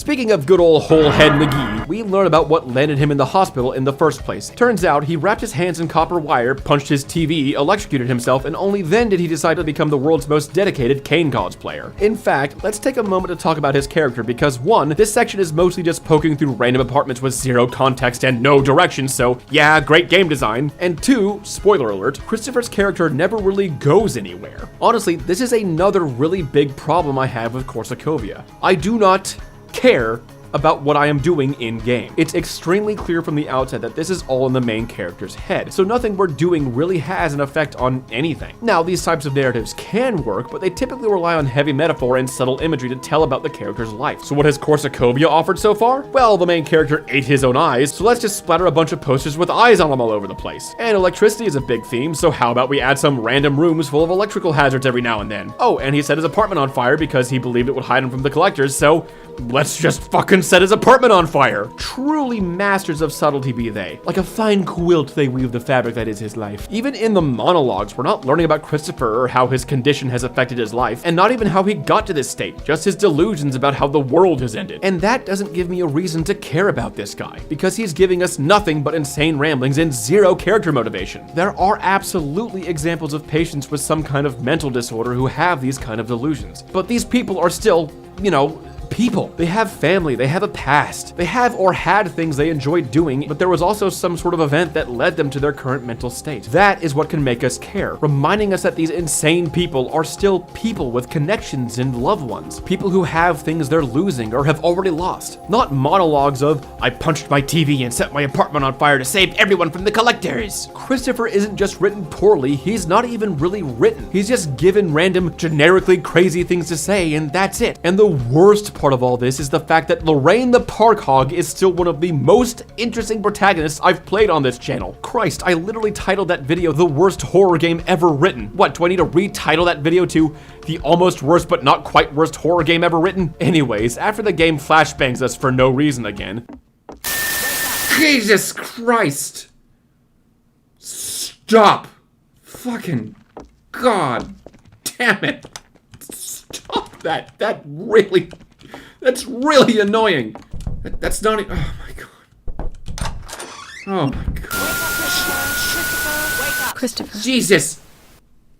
[SPEAKER 2] Speaking of good old Wholehead McGee, we learn about what landed him in the hospital in the first place. Turns out he wrapped his hands in copper wire, punched his TV, electrocuted himself, and only then did he decide to become the world's most dedicated Kane cosplayer. In fact, let's take a moment to talk about his character because 1, this section is mostly just poking through random apartments with zero context and no direction, so yeah, great game design. And 2, spoiler alert, Christopher's character never really goes anywhere. Honestly, this is another really big problem I have with Korsakovia. I do not care about what I am doing in-game. It's extremely clear from the outset that this is all in the main character's head, so nothing we're doing really has an effect on anything. Now, these types of narratives can work, but they typically rely on heavy metaphor and subtle imagery to tell about the character's life. So what has Korsakovia offered so far? Well, the main character ate his own eyes, so let's just splatter a bunch of posters with eyes on them all over the place. And electricity is a big theme, so how about we add some random rooms full of electrical hazards every now and then? Oh, and he set his apartment on fire because he believed it would hide him from the collectors, so let's just fucking set his apartment on fire. Truly masters of subtlety be they. Like a fine quilt they weave the fabric that is his life. Even in the monologues, we're not learning about Christopher or how his condition has affected his life, and not even how he got to this state, just his delusions about how the world has ended. And that doesn't give me a reason to care about this guy, because he's giving us nothing but insane ramblings and zero character motivation. There are absolutely examples of patients with some kind of mental disorder who have these kind of delusions. But these people are still, you know, people. They have family, they have a past. They have or had things they enjoyed doing, but there was also some sort of event that led them to their current mental state. That is what can make us care, reminding us that these insane people are still people with connections and loved ones. People who have things they're losing or have already lost. Not monologues of, I punched my TV and set my apartment on fire to save everyone from the collectors. Christopher isn't just written poorly, he's not even really written. He's just given random, generically crazy things to say, and that's it. And the worst part of all this is the fact that Lorraine the Park Hog is still one of the most interesting protagonists I've played on this channel. Christ, I literally titled that video the worst horror game ever written. What, do I need to retitle that video to the almost worst but not quite worst horror game ever written? Anyways, after the game flashbangs us for no reason again. Jesus Christ! Stop! Fucking God damn it! Stop that! That's really annoying. That's not even, oh my God. Oh my God.
[SPEAKER 1] Christopher.
[SPEAKER 2] Jesus.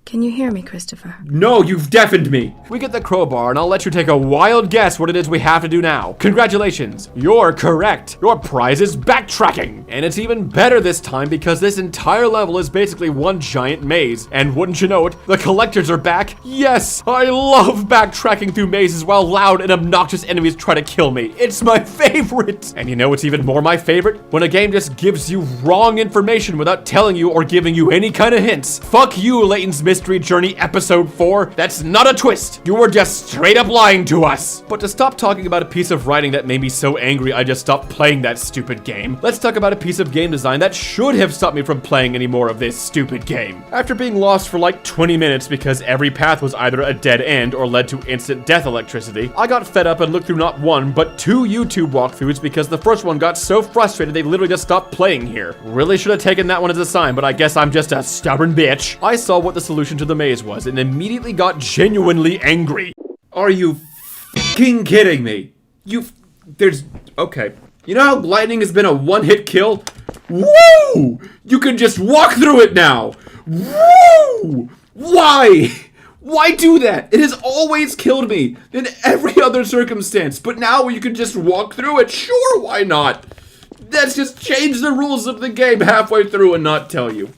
[SPEAKER 1] Can you hear me, Christopher?
[SPEAKER 2] No, you've deafened me. We get the crowbar, and I'll let you take a wild guess what it is we have to do now. Congratulations, you're correct. Your prize is backtracking. And it's even better this time because this entire level is basically one giant maze. And wouldn't you know it, the collectors are back. Yes, I love backtracking through mazes while loud and obnoxious enemies try to kill me. It's my favorite. And you know what's even more my favorite? When a game just gives you wrong information without telling you or giving you any kind of hints. Fuck you, Layton's Mystery Journey Episode 4. That's not a twist. You were just straight up lying to us. But to stop talking about a piece of writing that made me so angry I just stopped playing that stupid game, let's talk about a piece of game design that should have stopped me from playing any more of this stupid game. After being lost for like 20 minutes because every path was either a dead end or led to instant death electricity, I got fed up and looked through not one, but 2 YouTube walkthroughs because the first one got so frustrated they literally just stopped playing here. Really should have taken that one as a sign, but I guess I'm just a stubborn bitch. I saw what the solution to the maze was and immediately got genuinely angry. Are you fucking kidding me? Okay. You know how lightning has been a one-hit kill? Woo! You can just walk through it now. Woo! Why? Why do that? It has always killed me in every other circumstance, but now you can just walk through it. Sure, why not? Let's just change the rules of the game halfway through and not tell you.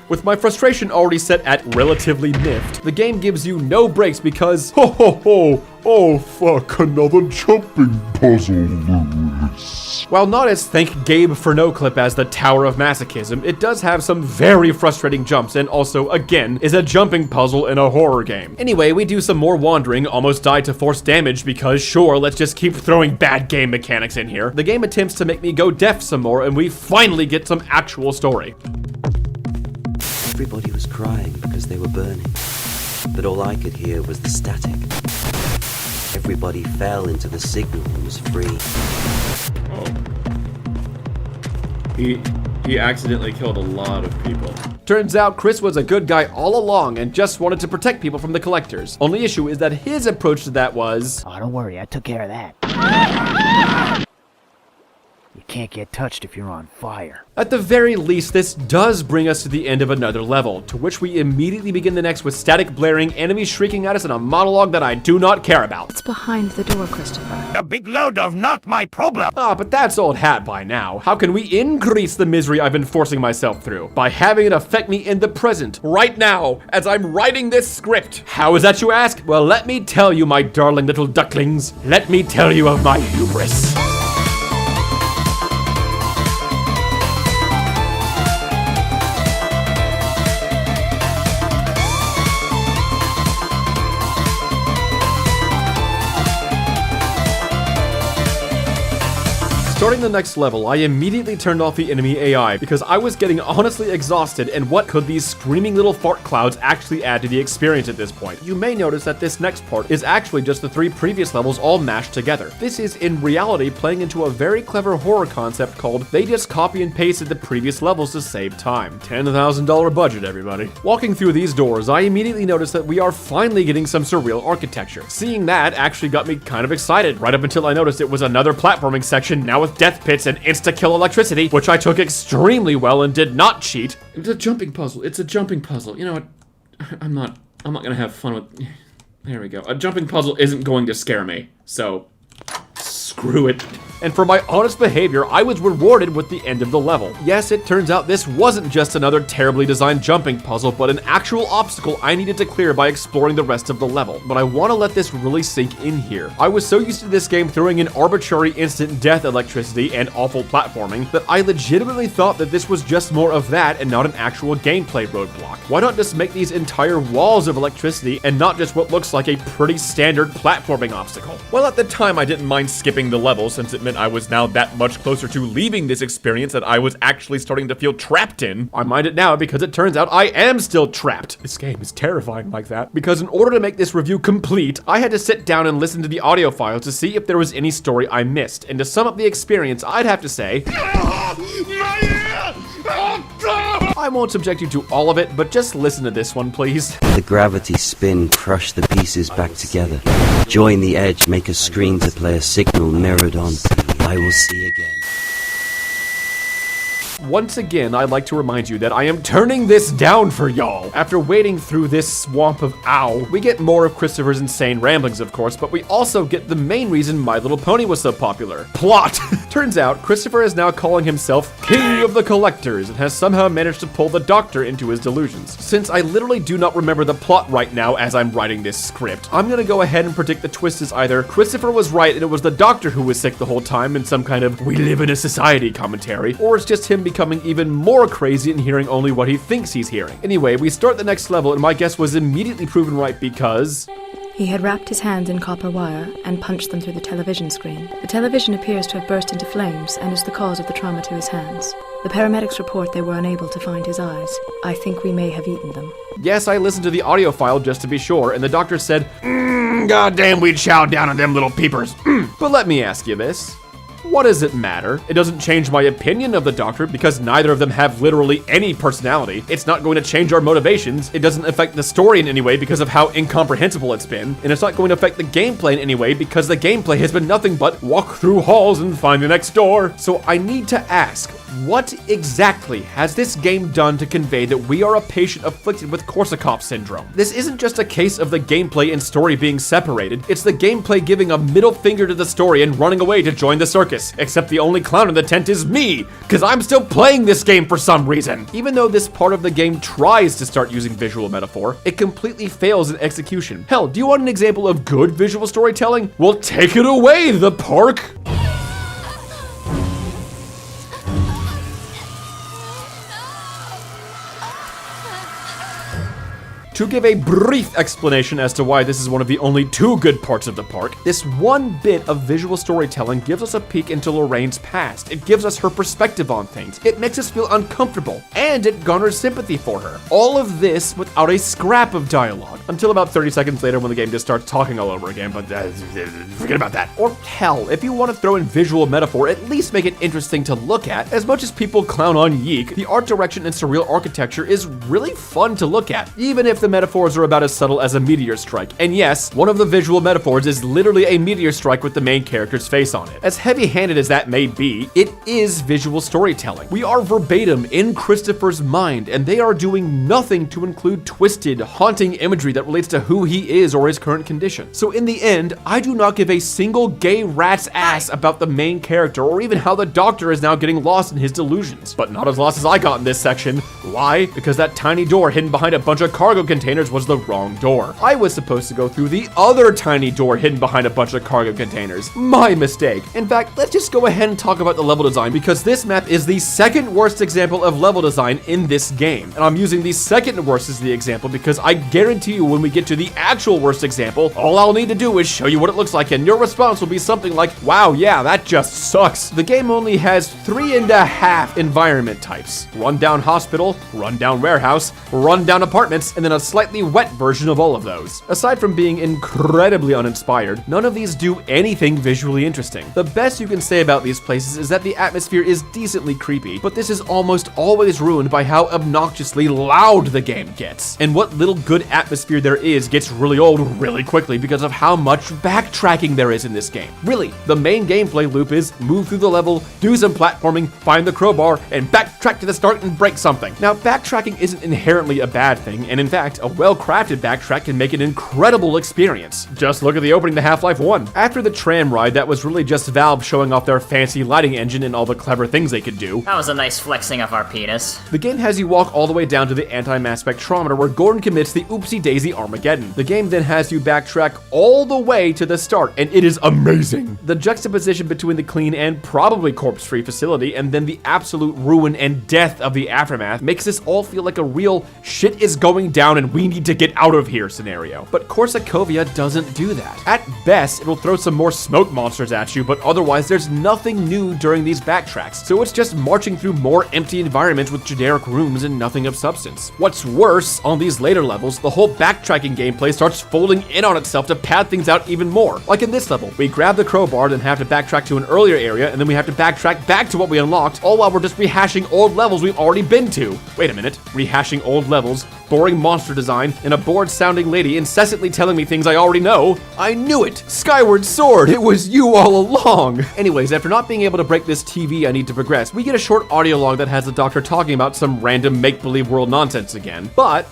[SPEAKER 2] With my frustration already set at relatively miffed, the game gives you no breaks because oh fuck, another jumping puzzle, Lewis. While not as thank Gabe for no clip as the Tower of Masochism, it does have some very frustrating jumps and also, again, is a jumping puzzle in a horror game. Anyway, we do some more wandering, almost die to force damage because sure, let's just keep throwing bad game mechanics in here. The game attempts to make me go deaf some more and we finally get some actual story.
[SPEAKER 3] Everybody was crying because they were burning, but all I could hear was the static. Everybody fell into the signal and was free.
[SPEAKER 2] Oh. He accidentally killed a lot of people. Turns out Chris was a good guy all along and just wanted to protect people from the collectors. Only issue is that his approach to that was...
[SPEAKER 10] Oh, don't worry, I took care of that. You can't get touched if you're on fire.
[SPEAKER 2] At the very least, this does bring us to the end of another level, to which we immediately begin the next with static blaring, enemies shrieking at us in a monologue that I do not care about.
[SPEAKER 1] It's behind the door, Christopher.
[SPEAKER 10] A big load of not my problem.
[SPEAKER 2] Ah, but that's old hat by now. How can we increase the misery I've been forcing myself through? By having it affect me in the present, right now, as I'm writing this script. How is that, you ask? Well, let me tell you, my darling little ducklings. Let me tell you of my hubris. Starting the next level, I immediately turned off the enemy AI because I was getting honestly exhausted, and what could these screaming little fart clouds actually add to the experience at this point? You may notice that this next part is actually just the 3 previous levels all mashed together. This is in reality playing into a very clever horror concept called they just copy and pasted the previous levels to save time. $10,000 budget, everybody. Walking through these doors, I immediately noticed that we are finally getting some surreal architecture. Seeing that actually got me kind of excited, right up until I noticed it was another platforming section, now with death pits and insta-kill electricity, which I took extremely well and did not cheat. It's a jumping puzzle. It's a jumping puzzle. You know what? I'm not gonna have fun with... There we go. A jumping puzzle isn't going to scare me, so screw it. And for my honest behavior, I was rewarded with the end of the level. Yes, it turns out this wasn't just another terribly designed jumping puzzle, but an actual obstacle I needed to clear by exploring the rest of the level. But I want to let this really sink in here. I was so used to this game throwing in arbitrary instant death electricity and awful platforming that I legitimately thought that this was just more of that and not an actual gameplay roadblock. Why not just make these entire walls of electricity and not just what looks like a pretty standard platforming obstacle? Well, at the time I didn't mind skipping the level since it meant I was now that much closer to leaving this experience that I was actually starting to feel trapped in. I mind it now because it turns out I am still trapped. This game is terrifying like that. Because in order to make this review complete, I had to sit down and listen to the audio files to see if there was any story I missed. And to sum up the experience, I'd have to say... I won't subject you to all of it, but just listen to this one, please.
[SPEAKER 3] The gravity spin, crush the pieces back together. Join the edge, make a screen to play a signal mirrored on. I will see again.
[SPEAKER 2] Once again, I'd like to remind you that I am turning this down for y'all. After wading through this swamp of ow, we get more of Christopher's insane ramblings, of course, but we also get the main reason My Little Pony was so popular. Plot! Turns out, Christopher is now calling himself King of the Collectors and has somehow managed to pull the Doctor into his delusions. Since I literally do not remember the plot right now as I'm writing this script, I'm gonna go ahead and predict the twist is either Christopher was right and it was the Doctor who was sick the whole time in some kind of we live in a society commentary, or it's just him becoming even more crazy and hearing only what he thinks he's hearing. Anyway, we start the next level and my guess was immediately proven right because...
[SPEAKER 1] He had wrapped his hands in copper wire and punched them through the television screen. The television appears to have burst into flames and is the cause of the trauma to his hands. The paramedics report they were unable to find his eyes. I think we may have eaten them.
[SPEAKER 2] Yes, I listened to the audio file just to be sure, and the doctor said, goddamn, we'd chow down on them little peepers. But let me ask you this. What does it matter? It doesn't change my opinion of the Doctor because neither of them have literally any personality. It's not going to change our motivations. It doesn't affect the story in any way because of how incomprehensible it's been. And it's not going to affect the gameplay in any way because the gameplay has been nothing but walk through halls and find the next door. So I need to ask, what exactly has this game done to convey that we are a patient afflicted with Korsakoff syndrome? This isn't just a case of the gameplay and story being separated. It's the gameplay giving a middle finger to the story and running away to join the circus. Except the only clown in the tent is me, because I'm still playing this game for some reason. Even though this part of the game tries to start using visual metaphor, it completely fails in execution. Hell, do you want an example of good visual storytelling? Well, take it away, the park! To give a brief explanation as to why this is one of the only 2 good parts of the park, this one bit of visual storytelling gives us a peek into Lorraine's past. It gives us her perspective on things. It makes us feel uncomfortable, and it garners sympathy for her. All of this without a scrap of dialogue, until about 30 seconds later when the game just starts talking all over again, but forget about that. Or hell, if you want to throw in visual metaphor, at least make it interesting to look at. As much as people clown on Yeek, the art direction and surreal architecture is really fun to look at, even if the metaphors are about as subtle as a meteor strike, and yes, one of the visual metaphors is literally a meteor strike with the main character's face on it. As heavy-handed as that may be, it is visual storytelling. We are verbatim in Christopher's mind, and they are doing nothing to include twisted, haunting imagery that relates to who he is or his current condition. So in the end, I do not give a single gay rat's ass about the main character or even how the doctor is now getting lost in his delusions. But not as lost as I got in this section. Why? Because that tiny door hidden behind a bunch of cargo containers was the wrong door. I was supposed to go through the other tiny door hidden behind a bunch of cargo containers. My mistake. In fact, let's just go ahead and talk about the level design, because this map is the second worst example of level design in this game. And I'm using the second worst as the example because I guarantee you when we get to the actual worst example, all I'll need to do is show you what it looks like and your response will be something like, wow, yeah, that just sucks. The game only has 3.5 environment types: rundown hospital, rundown warehouse, rundown apartments, and then a slightly wet version of all of those. Aside from being incredibly uninspired, none of these do anything visually interesting. The best you can say about these places is that the atmosphere is decently creepy, but this is almost always ruined by how obnoxiously loud the game gets. And what little good atmosphere there is gets really old really quickly because of how much backtracking there is in this game. Really, the main gameplay loop is move through the level, do some platforming, find the crowbar, and backtrack to the start and break something. Now, backtracking isn't inherently a bad thing, and in fact, a well-crafted backtrack can make an incredible experience. Just look at the opening to Half-Life 1. After the tram ride, that was really just Valve showing off their fancy lighting engine and all the clever things they could do.
[SPEAKER 11] That was a nice flexing of our penis.
[SPEAKER 2] The game has you walk all the way down to the anti-mass spectrometer where Gordon commits the oopsie-daisy Armageddon. The game then has you backtrack all the way to the start, and it is amazing. The juxtaposition between the clean and probably corpse-free facility and then the absolute ruin and death of the aftermath makes this all feel like a real shit is going down and we need to get out of here scenario. But Korsakovia doesn't do that. At best, it'll throw some more smoke monsters at you, but otherwise there's nothing new during these backtracks. So it's just marching through more empty environments with generic rooms and nothing of substance. What's worse, on these later levels, the whole backtracking gameplay starts folding in on itself to pad things out even more. Like in this level, we grab the crowbar, then have to backtrack to an earlier area, and then we have to backtrack back to what we unlocked, all while we're just rehashing old levels we've already been to. Wait a minute, rehashing old levels, boring monster design, and a bored-sounding lady incessantly telling me things I already know? I knew it! Skyward Sword, it was you all along! Anyways, after not being able to break this TV I need to progress, we get a short audio log that has the doctor talking about some random make-believe world nonsense again, but...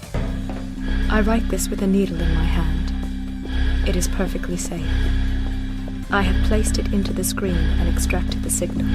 [SPEAKER 1] I write this with a needle in my hand. It is perfectly safe. I have placed it into the screen and extracted the signal.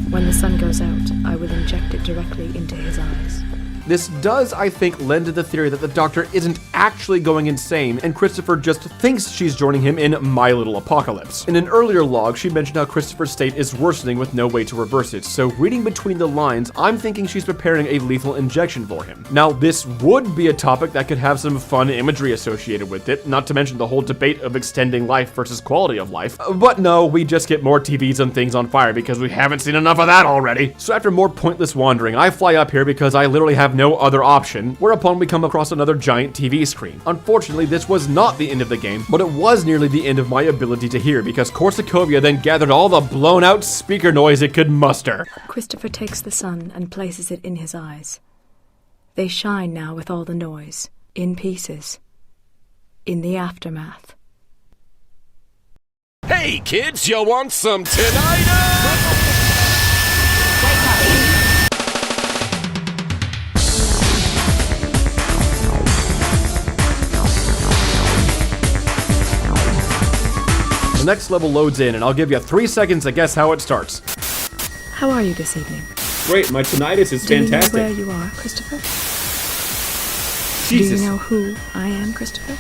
[SPEAKER 1] When the sun goes out, I will inject it directly into his eyes.
[SPEAKER 2] This does, I think, lend to the theory that the Doctor isn't actually going insane, and Christopher just thinks she's joining him in My Little Apocalypse. In an earlier log, she mentioned how Christopher's state is worsening with no way to reverse it, so reading between the lines, I'm thinking she's preparing a lethal injection for him. Now, this would be a topic that could have some fun imagery associated with it, not to mention the whole debate of extending life versus quality of life. But no, we just get more TVs and things on fire because we haven't seen enough of that already. So after more pointless wandering, I fly up here because I literally have no other option, whereupon we come across another giant TV screen. Unfortunately, this was not the end of the game, but it was nearly the end of my ability to hear because Korsakovia then gathered all the blown out speaker noise it could muster.
[SPEAKER 1] Christopher takes the sun and places it in his eyes. They shine now with all the noise, in pieces, in the aftermath.
[SPEAKER 12] Hey kids, you want some tinnitus?
[SPEAKER 2] The next level loads in, and I'll give you 3 seconds to guess how it starts.
[SPEAKER 1] How are you this evening?
[SPEAKER 2] Great, my tinnitus is fantastic.
[SPEAKER 1] Do you know where you are, Christopher?
[SPEAKER 2] Jesus.
[SPEAKER 1] Do you know who I am, Christopher?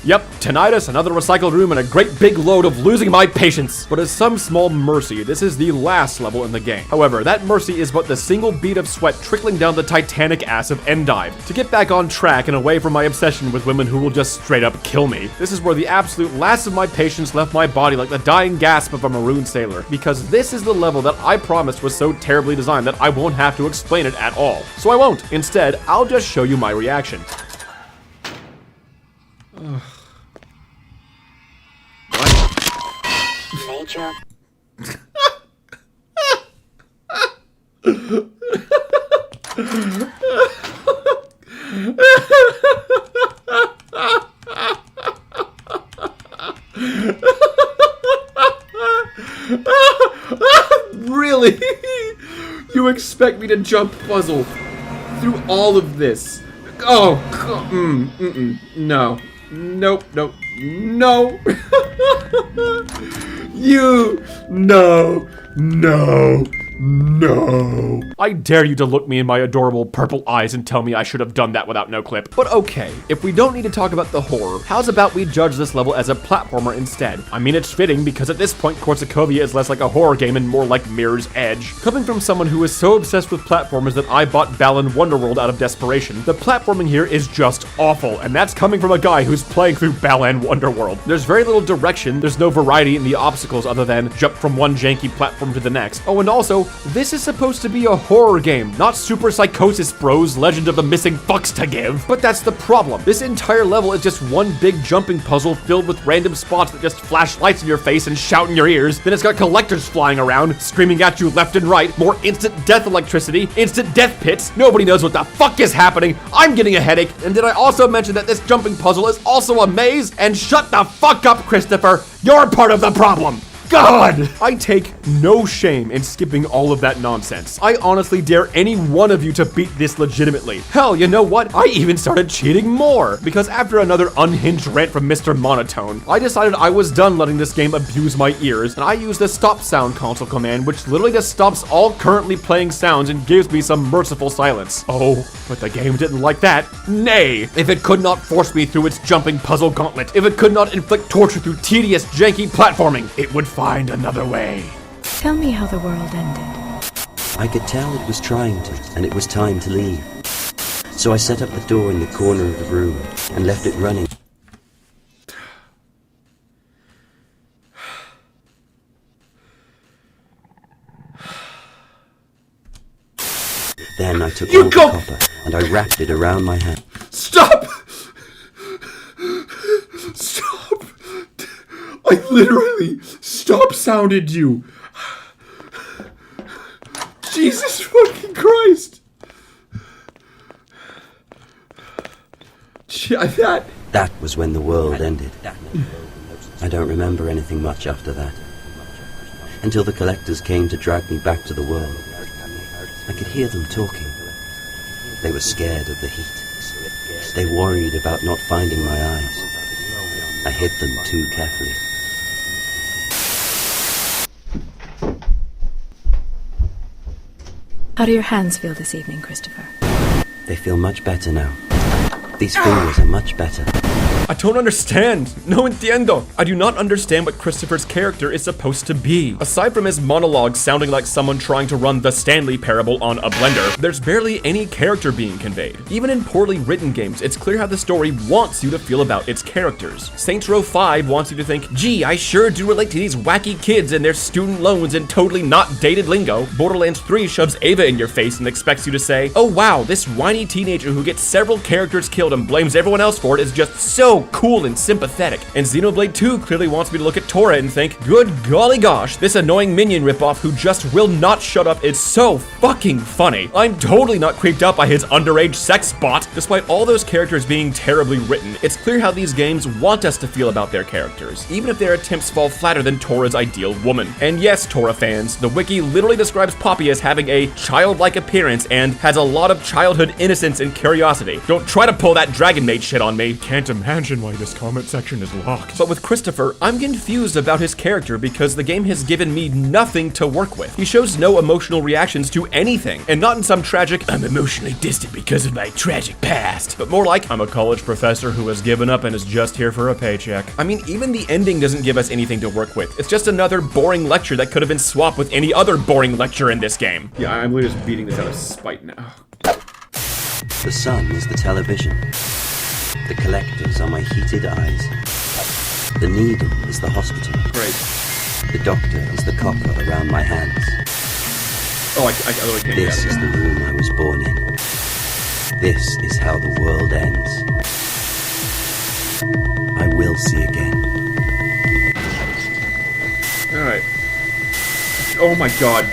[SPEAKER 2] Yep, tinnitus, another recycled room, and a great big load of losing my patience. But as some small mercy, this is the last level in the game. However, that mercy is but the single bead of sweat trickling down the titanic ass of Endive. To get back on track and away from my obsession with women who will just straight up kill me, this is where the absolute last of my patience left my body like the dying gasp of a maroon sailor. Because this is the level that I promised was so terribly designed that I won't have to explain it at all. So I won't. Instead, I'll just show you my reaction.
[SPEAKER 6] Major.
[SPEAKER 2] Really? You expect me to jump puzzle through all of this? Oh, no. Nope, nope, no. No. I dare you to look me in my adorable purple eyes and tell me I should have done that without no clip. But okay, if we don't need to talk about the horror, how's about we judge this level as a platformer instead? I mean, it's fitting because at this point, Korsakovia is less like a horror game and more like Mirror's Edge. Coming from someone who is so obsessed with platformers that I bought Balan Wonderworld out of desperation, the platforming here is just awful, and that's coming from a guy who's playing through Balan Wonderworld. There's very little direction, there's no variety in the obstacles other than jump from one janky platform to the next. Oh, and also, this is supposed to be a horror game, not Super Psychosis Bros, Legend of the Missing Fucks to give. But that's the problem. This entire level is just one big jumping puzzle filled with random spots that just flash lights in your face and shout in your ears. Then it's got collectors flying around, screaming at you left and right, more instant death electricity, instant death pits. Nobody knows what the fuck is happening. I'm getting a headache. And did I also mention that this jumping puzzle is also a maze? And shut the fuck up, Christopher. You're part of the problem. God! I take no shame in skipping all of that nonsense. I honestly dare any one of you to beat this legitimately. Hell, you know what? I even started cheating more, because after another unhinged rant from Mr. Monotone, I decided I was done letting this game abuse my ears, and I used the stop sound console command, which literally just stops all currently playing sounds and gives me some merciful silence. Oh, but the game didn't like that. Nay! If it could not force me through its jumping puzzle gauntlet, if it could not inflict torture through tedious, janky platforming, it would find another way.
[SPEAKER 1] Tell me how the world ended.
[SPEAKER 3] I could tell it was trying to, and it was time to leave. So I set up the door in the corner of the room and left it running. Then I took all the copper and I wrapped it around my hand.
[SPEAKER 2] Stop! Stop! I literally stop-sounded you. Jesus fucking Christ!
[SPEAKER 3] That was when the world ended. I don't remember anything much after that. Until the collectors came to drag me back to the world. I could hear them talking. They were scared of the heat. They worried about not finding my eyes. I hid them too carefully.
[SPEAKER 1] How do your hands feel this evening, Christopher?
[SPEAKER 3] They feel much better now. These fingers are much better.
[SPEAKER 2] I don't understand. No entiendo. I do not understand what Christopher's character is supposed to be. Aside from his monologue sounding like someone trying to run the Stanley Parable on a blender, there's barely any character being conveyed. Even in poorly written games, it's clear how the story wants you to feel about its characters. Saints Row 5 wants you to think, gee, I sure do relate to these wacky kids and their student loans and totally not dated lingo. Borderlands 3 shoves Ava in your face and expects you to say, oh wow, this whiny teenager who gets several characters killed and blames everyone else for it is just so cool and sympathetic. And Xenoblade 2 clearly wants me to look at Tora and think, good golly gosh, this annoying minion ripoff who just will not shut up is so fucking funny. I'm totally not creeped out by his underage sex bot. Despite all those characters being terribly written, it's clear how these games want us to feel about their characters, even if their attempts fall flatter than Tora's ideal woman. And yes, Tora fans, the wiki literally describes Poppy as having a childlike appearance and has a lot of childhood innocence and curiosity. Don't try to pull that Dragon Maid shit on me. Can't imagine why this comment section is locked. But with Christopher, I'm confused about his character because the game has given me nothing to work with. He shows no emotional reactions to anything, and not in some tragic, I'm emotionally distant because of my tragic past, but more like, I'm a college professor who has given up and is just here for a paycheck. I mean, even the ending doesn't give us anything to work with. It's just another boring lecture that could have been swapped with any other boring lecture in this game. Yeah, I'm literally just beating this out of spite now.
[SPEAKER 3] The sun is the television. The collectors are my heated eyes. The needle is the hospital.
[SPEAKER 2] Great.
[SPEAKER 3] The doctor is the copper around my hands.
[SPEAKER 2] Oh, I literally can't.
[SPEAKER 3] This is the room I was born in. This is how the world ends. I will see again.
[SPEAKER 2] Alright. Oh my god.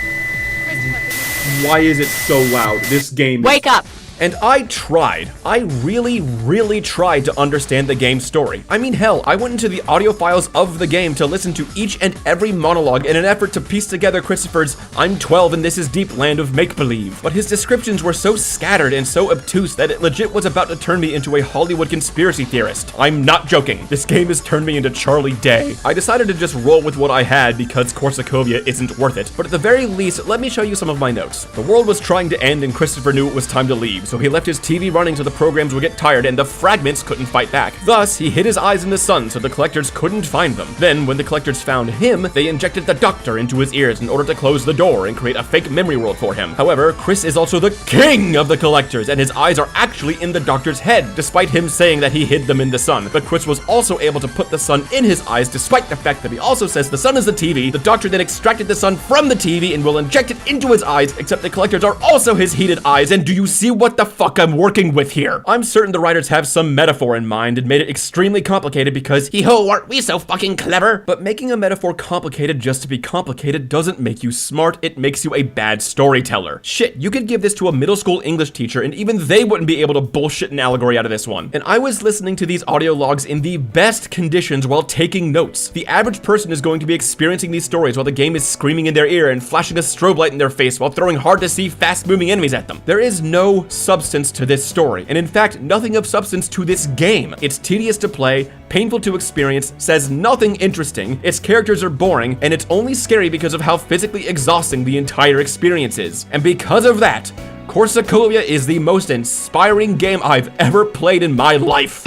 [SPEAKER 2] Why is it so loud? This game.
[SPEAKER 8] Wake up!
[SPEAKER 2] And I tried. I really tried to understand the game's story. I mean, hell, I went into the audio files of the game to listen to each and every monologue in an effort to piece together Christopher's "I'm 12 and this is deep land of make-believe." But his descriptions were so scattered and so obtuse that it legit was about to turn me into a Hollywood conspiracy theorist. I'm not joking. This game has turned me into Charlie Day. I decided to just roll with what I had because Korsakovia isn't worth it. But at the very least, let me show you some of my notes. The world was trying to end and Christopher knew it was time to leave, so he left his TV running so the programs would get tired and the fragments couldn't fight back. Thus, he hid his eyes in the sun so the collectors couldn't find them. Then, when the collectors found him, they injected the doctor into his ears in order to close the door and create a fake memory world for him. However, Chris is also the king of the collectors, and his eyes are actually in the doctor's head, despite him saying that he hid them in the sun. But Chris was also able to put the sun in his eyes, despite the fact that he also says the sun is the TV. The doctor then extracted the sun from the TV and will inject it into his eyes, except the collectors are also his heated eyes, and do you see what the fuck I'm working with here? I'm certain the writers have some metaphor in mind and made it extremely complicated because, hee-ho, aren't we so fucking clever? But making a metaphor complicated just to be complicated doesn't make you smart, it makes you a bad storyteller. Shit, you could give this to a middle school English teacher and even they wouldn't be able to bullshit an allegory out of this one. And I was listening to these audio logs in the best conditions while taking notes. The average person is going to be experiencing these stories while the game is screaming in their ear and flashing a strobe light in their face while throwing hard-to-see, fast-moving enemies at them. There is no substance to this story, and in fact, nothing of substance to this game. It's tedious to play, painful to experience, says nothing interesting, its characters are boring, and it's only scary because of how physically exhausting the entire experience is. And because of that, Korsakovia is the most inspiring game I've ever played in my life.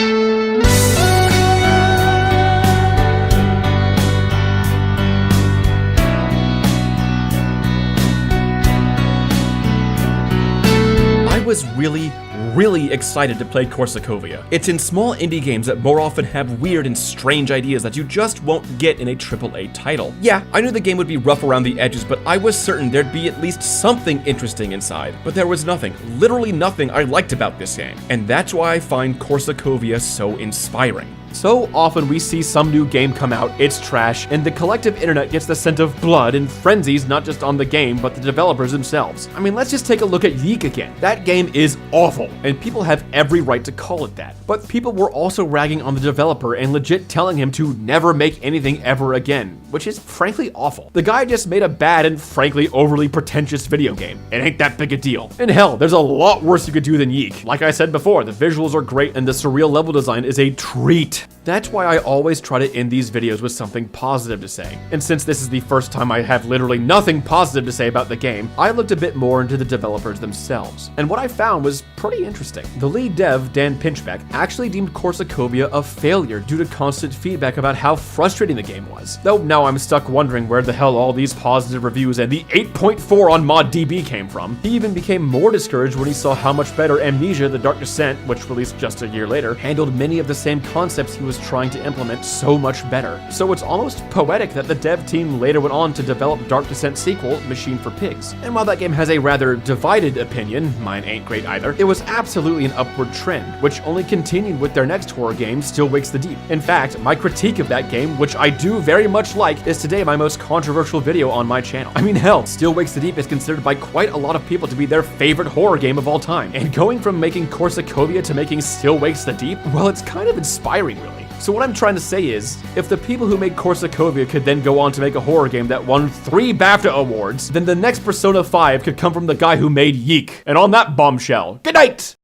[SPEAKER 2] I was really excited to play Korsakovia. It's in small indie games that more often have weird and strange ideas that you just won't get in a AAA title. Yeah, I knew the game would be rough around the edges, but I was certain there'd be at least something interesting inside. But there was nothing, literally nothing I liked about this game. And that's why I find Korsakovia so inspiring. So often we see some new game come out, it's trash, and the collective internet gets the scent of blood and frenzies not just on the game, but the developers themselves. I mean, let's just take a look at Yeek again. That game is awful, and people have every right to call it that. But people were also ragging on the developer and legit telling him to never make anything ever again, which is frankly awful. The guy just made a bad and frankly overly pretentious video game. It ain't that big a deal. And hell, there's a lot worse you could do than Yeek. Like I said before, the visuals are great and the surreal level design is a treat. That's why I always try to end these videos with something positive to say. And since this is the first time I have literally nothing positive to say about the game, I looked a bit more into the developers themselves. And what I found was pretty interesting. The lead dev, Dan Pinchbeck, actually deemed Korsakovia a failure due to constant feedback about how frustrating the game was. Though now I'm stuck wondering where the hell all these positive reviews and the 8.4 on ModDB came from. He even became more discouraged when he saw how much better Amnesia: The Dark Descent, which released just a year later, handled many of the same concepts he was trying to implement so much better. So it's almost poetic that the dev team later went on to develop Dark Descent sequel, Machine for Pigs. And while that game has a rather divided opinion, mine ain't great either, it was absolutely an upward trend, which only continued with their next horror game, Still Wakes the Deep. In fact, my critique of that game, which I do very much like, is today my most controversial video on my channel. I mean, hell, Still Wakes the Deep is considered by quite a lot of people to be their favorite horror game of all time. And going from making Korsakovia to making Still Wakes the Deep, well, it's kind of inspiring, really. So what I'm trying to say is, if the people who made Korsakovia could then go on to make a horror game that won 3 BAFTA awards, then the next Persona 5 could come from the guy who made Yeek. And on that bombshell, good night!